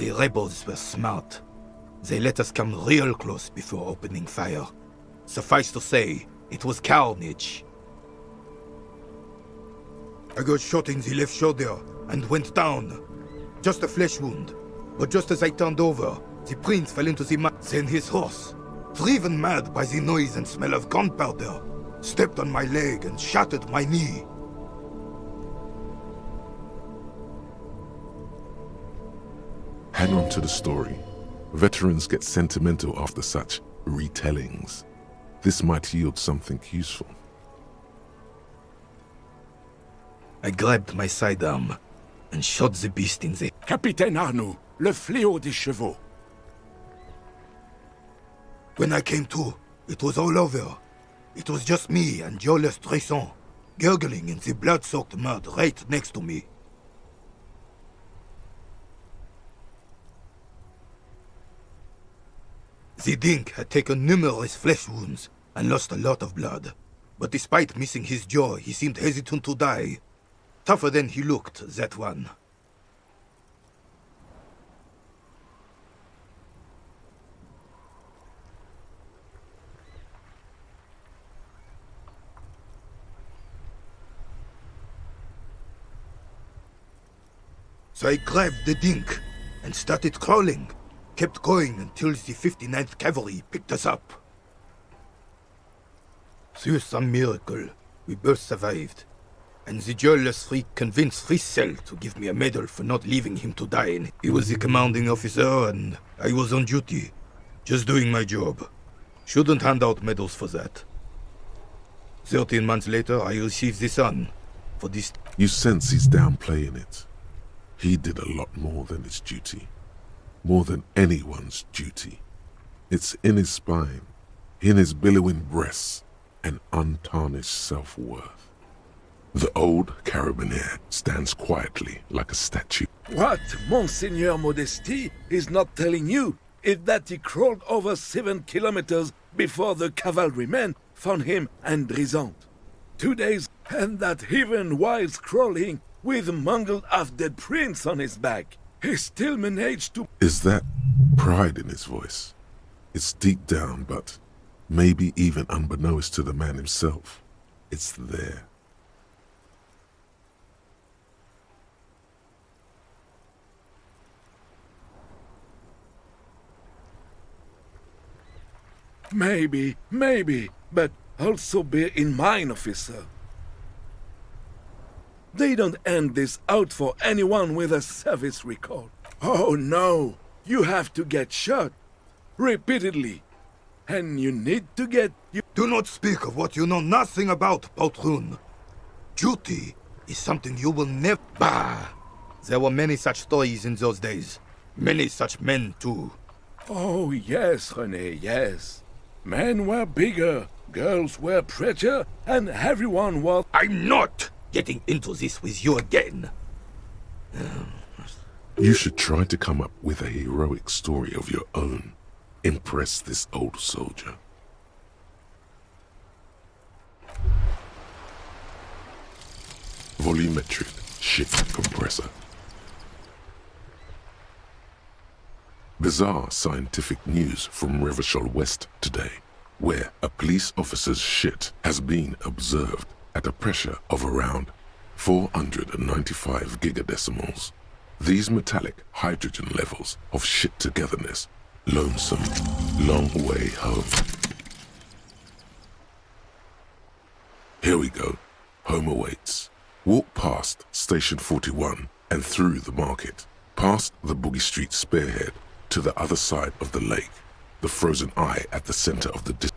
S6: The rebels were smart. They let us come real close before opening fire. Suffice to say, it was carnage. I got shot in the left shoulder and went down. Just a flesh wound. But just as I turned over, the prince fell into the mud. Then his horse, driven mad by the noise and smell of gunpowder, stepped on my leg and shattered my knee.
S1: Hang on to the story. Veterans get sentimental after such retellings. This might yield something useful.
S6: I grabbed my sidearm and shot the beast in the...
S7: Capitaine Arnoux, le fléau des chevaux.
S6: When I came to, it was all over. It was just me and Jolas Tresson, gurgling in the blood-soaked mud right next to me. The dink had taken numerous flesh wounds and lost a lot of blood. But despite missing his jaw, he seemed hesitant to die. Tougher than he looked, that one. So I grabbed the dink and started crawling. Kept going until the 59th Cavalry picked us up. Through some miracle, we both survived. And the jealous freak convinced Frissel to give me a medal for not leaving him to die. He was the commanding officer and I was on duty. Just doing my job. Shouldn't hand out medals for that. 13 months later, I received the son. For this...
S1: You sense he's downplaying it. He did a lot more than his duty. More than anyone's duty. It's in his spine, in his billowing breasts, and untarnished self-worth. The old carabinier stands quietly like a statue.
S7: What Monseigneur Modesty is not telling you is that he crawled over 7 kilometers before the cavalrymen found him and Drizant. 2 days, and that even while crawling with a mangled half-dead prince on his back, he still managed to...
S1: Is that pride in his voice? It's deep down, but maybe even unbeknownst to the man himself, it's there.
S7: Maybe, but also bear in mind, officer. They don't hand this out for anyone with a service record. Oh no, you have to get shot. Repeatedly. And you need to get...
S6: Do not speak of what you know nothing about, Poltroon. Duty is something you will never... Bah! There were many such stories in those days. Many such men, too.
S7: Oh yes, René, yes. Men were bigger, girls were prettier, and everyone was...
S6: I'm not getting into this with you again.
S1: You should try to come up with a heroic story of your own. Impress this old soldier. Volumetric shift compressor. Bizarre scientific news from Revachol West today, where a police officer's shit has been observed at a pressure of around 495 gigadecimals. These metallic hydrogen levels of shit togetherness, lonesome, long way home. Here we go, home awaits. Walk past Station 41 and through the market, past the Boogie Street spearhead, to the other side of the lake, the frozen eye at the center of the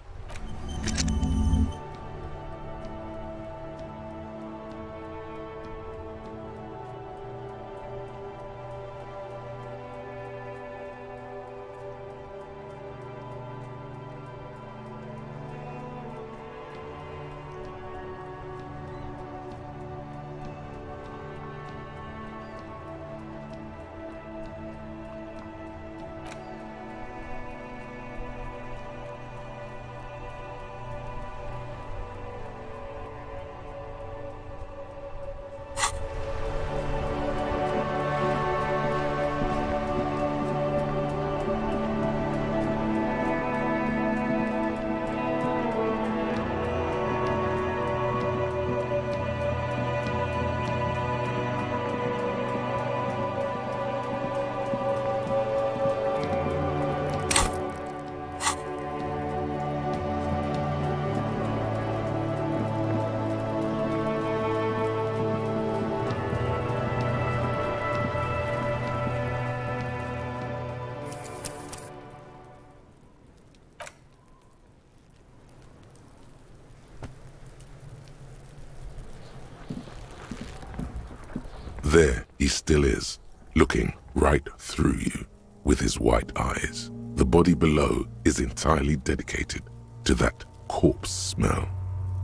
S1: There he still is, looking right through you with his white eyes. The body below is entirely dedicated to that corpse smell.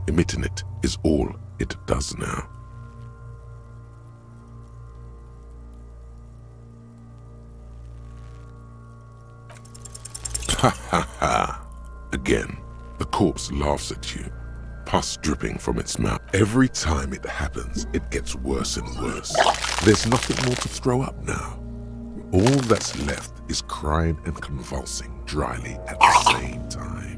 S1: Emitting it is all it does now. Ha ha ha! Again, the corpse laughs at you, pus dripping from its mouth. Every time it happens, it gets worse and worse. There's nothing more to throw up now. All that's left is crying and convulsing dryly at the same time.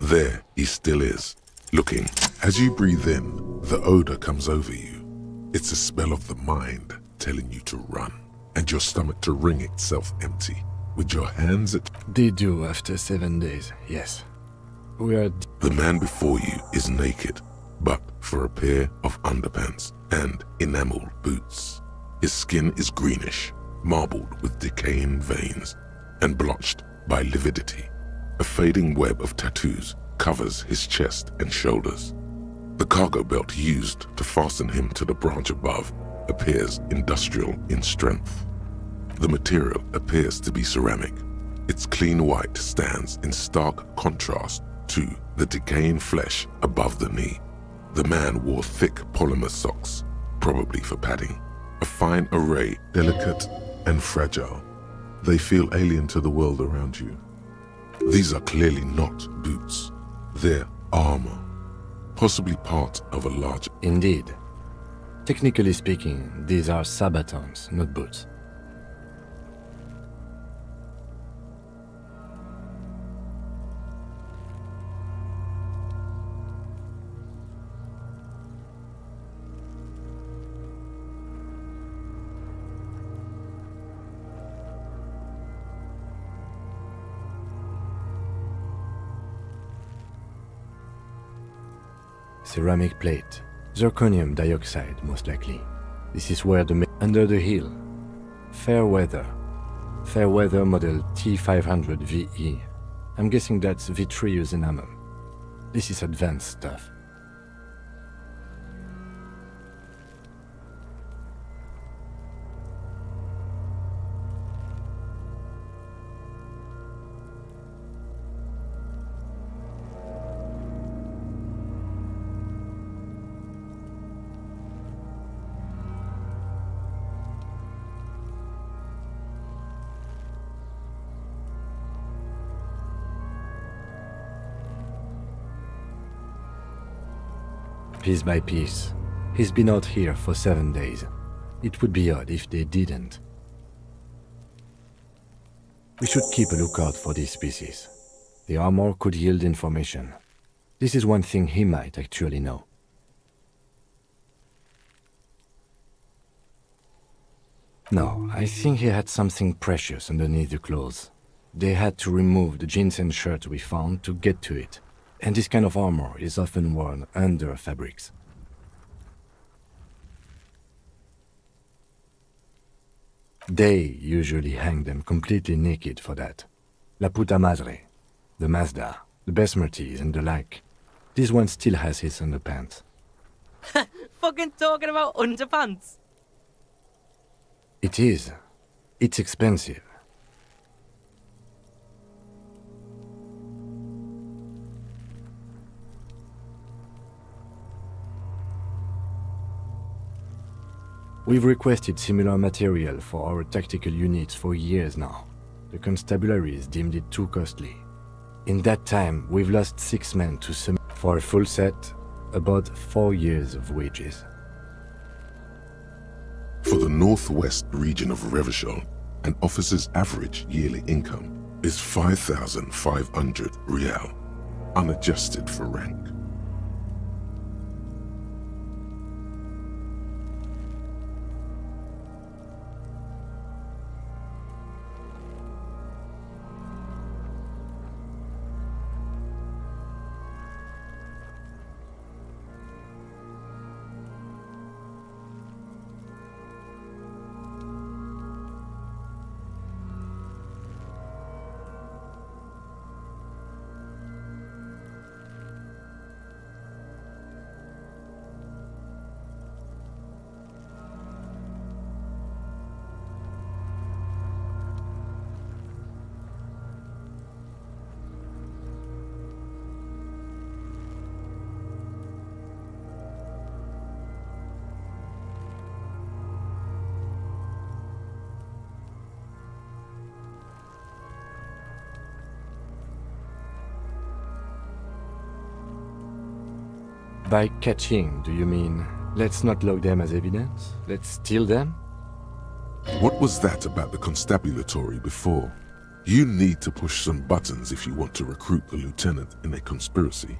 S1: There he still is, looking. As you breathe in, the odor comes over you. It's a smell of the mind telling you to run, and your stomach to wring itself empty, with your hands at...
S2: They do after 7 days, yes. We are...
S1: The man before you is naked, but for a pair of underpants and enameled boots. His skin is greenish, marbled with decaying veins, and blotched by lividity. A fading web of tattoos covers his chest and shoulders. The cargo belt used to fasten him to the branch above appears industrial in strength. The material appears to be ceramic. Its clean white stands in stark contrast to the decaying flesh above the knee. The man wore thick polymer socks, probably for padding. A fine array, delicate and fragile. They feel alien to the world around you. These are clearly not boots. They're armor, possibly part of a large...
S2: Indeed. Technically speaking, these are sabatons, not boots. Ceramic plate. Zirconium dioxide, most likely. This is where under the hill. Fair weather. Fair weather model T500 VE. I'm guessing that's vitreous enamel. This is advanced stuff. Piece by piece. He's been out here for 7 days. It would be odd if they didn't. We should keep a lookout for these species. The armor could yield information. This is one thing he might actually know. No, I think he had something precious underneath the clothes. They had to remove the jeans and shirt we found to get to it. And this kind of armor is often worn under fabrics. They usually hang them completely naked for that. La puta madre, the Mazda, the Besmerties and the like. This one still has his underpants.
S3: Fucking talking about underpants.
S2: It is. It's expensive. We've requested similar material for our tactical units for years now. The constabularies deemed it too costly. In that time, we've lost 6 men to some. For a full set, about 4 years of wages.
S1: For the northwest region of Revachol, an officer's average yearly income is 5,500 rial, unadjusted for rank.
S2: By catching, do you mean let's not log them as evidence? Let's steal them?
S1: What was that about the constabulatory before? You need to push some buttons if you want to recruit the lieutenant in a conspiracy.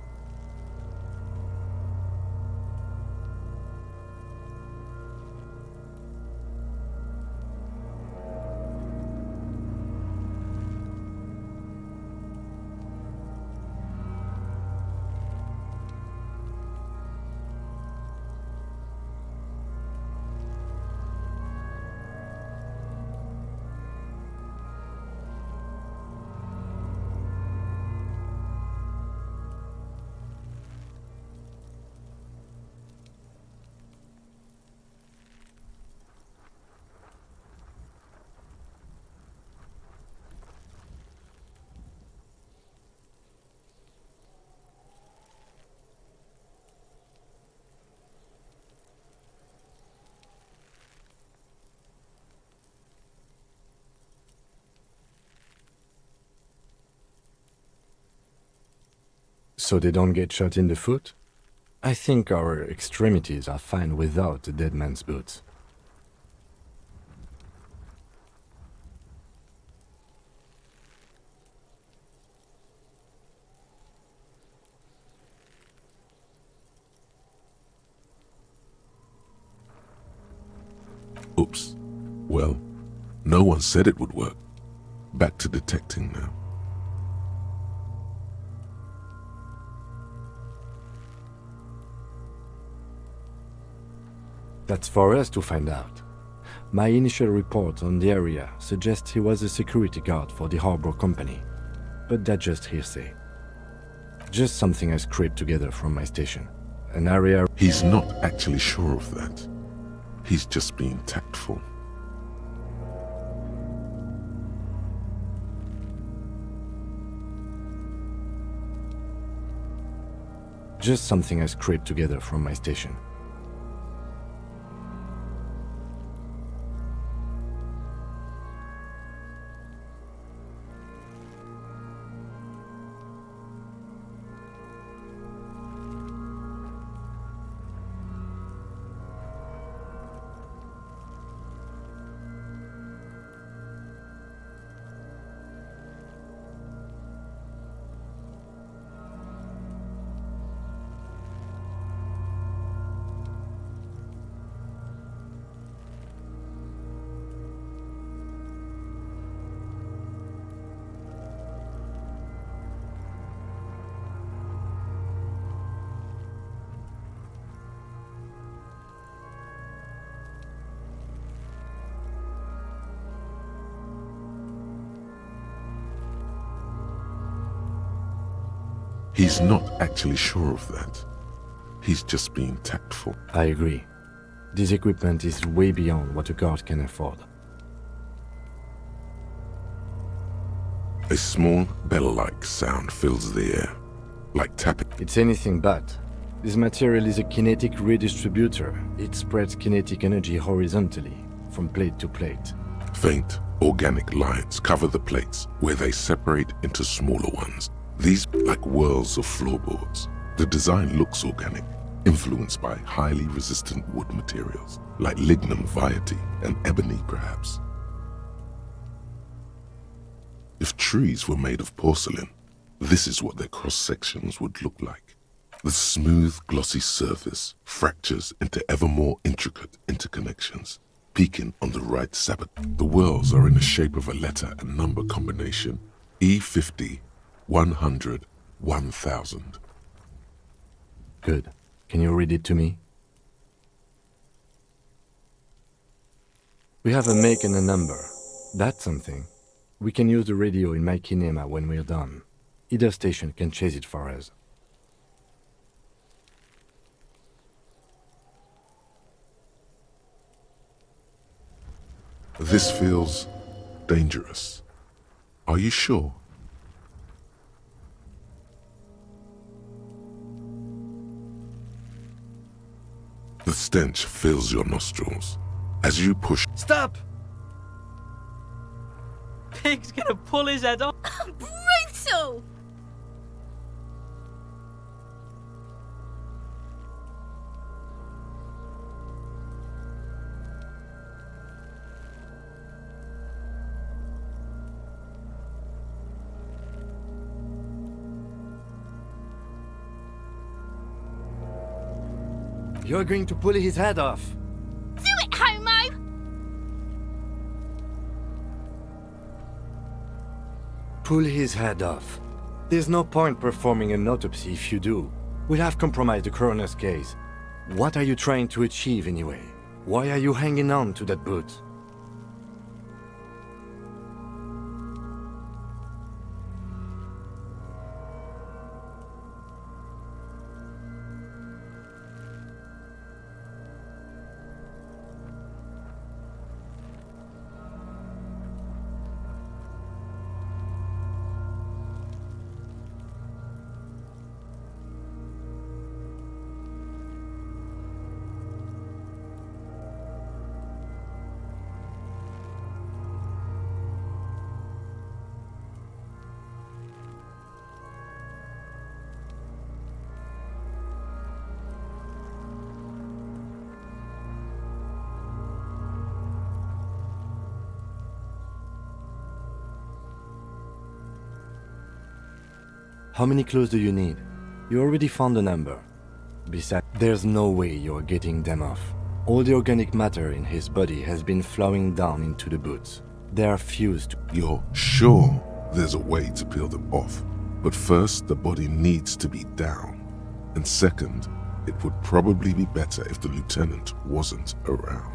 S2: So they don't get shot in the foot? I think our extremities are fine without a dead man's boots.
S1: Oops. Well, no one said it would work. Back to detecting now.
S2: That's for us to find out. My initial report on the area suggests he was a security guard for the harbor company, but that's just hearsay. Just something I scraped together from my station. An area...
S1: He's not actually sure of that. He's just being tactful.
S2: Just something I scraped together from my station.
S1: He's not actually sure of that. He's just being tactful.
S2: I agree. This equipment is way beyond what a guard can afford.
S1: A small bell-like sound fills the air, like tapping.
S2: It's anything but. This material is a kinetic redistributor. It spreads kinetic energy horizontally, from plate to plate.
S1: Faint, organic lines cover the plates where they separate into smaller ones. These like whirls of floorboards. The design looks organic, influenced by highly resistant wood materials, like lignum vitae and ebony perhaps. If trees were made of porcelain, this is what their cross-sections would look like. The smooth, glossy surface fractures into ever more intricate interconnections, peaking on the right sabot. The whirls are in the shape of a letter and number combination, E50, 100, 1000.
S2: Good. Can you read it to me? We have a make and a number. That's something. We can use the radio in my kinema when we're done. Either station can chase it for us.
S1: This feels dangerous. Are you sure? The stench fills your nostrils as you push.
S3: Stop! Pig's gonna pull his head off.
S5: Brutal!
S2: You're going to pull his head off.
S8: Do it, Homo!
S2: Pull his head off. There's no point performing an autopsy if you do. We'll have compromised the coroner's case. What are you trying to achieve anyway? Why are you hanging on to that boot? How many clues do you need? You already found a number. Besides, there's no way you're getting them off. All the organic matter in his body has been flowing down into the boots. They are fused.
S1: You're sure there's a way to peel them off, but first the body needs to be down. And second, it would probably be better if the lieutenant wasn't around.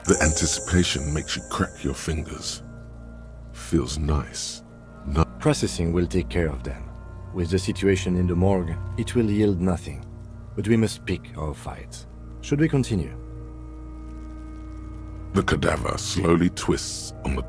S1: The anticipation makes you crack your fingers. Feels nice.
S2: Processing will take care of them. With the situation in the morgue, it will yield nothing. But we must pick our fights. Should we continue?
S1: The cadaver slowly twists on the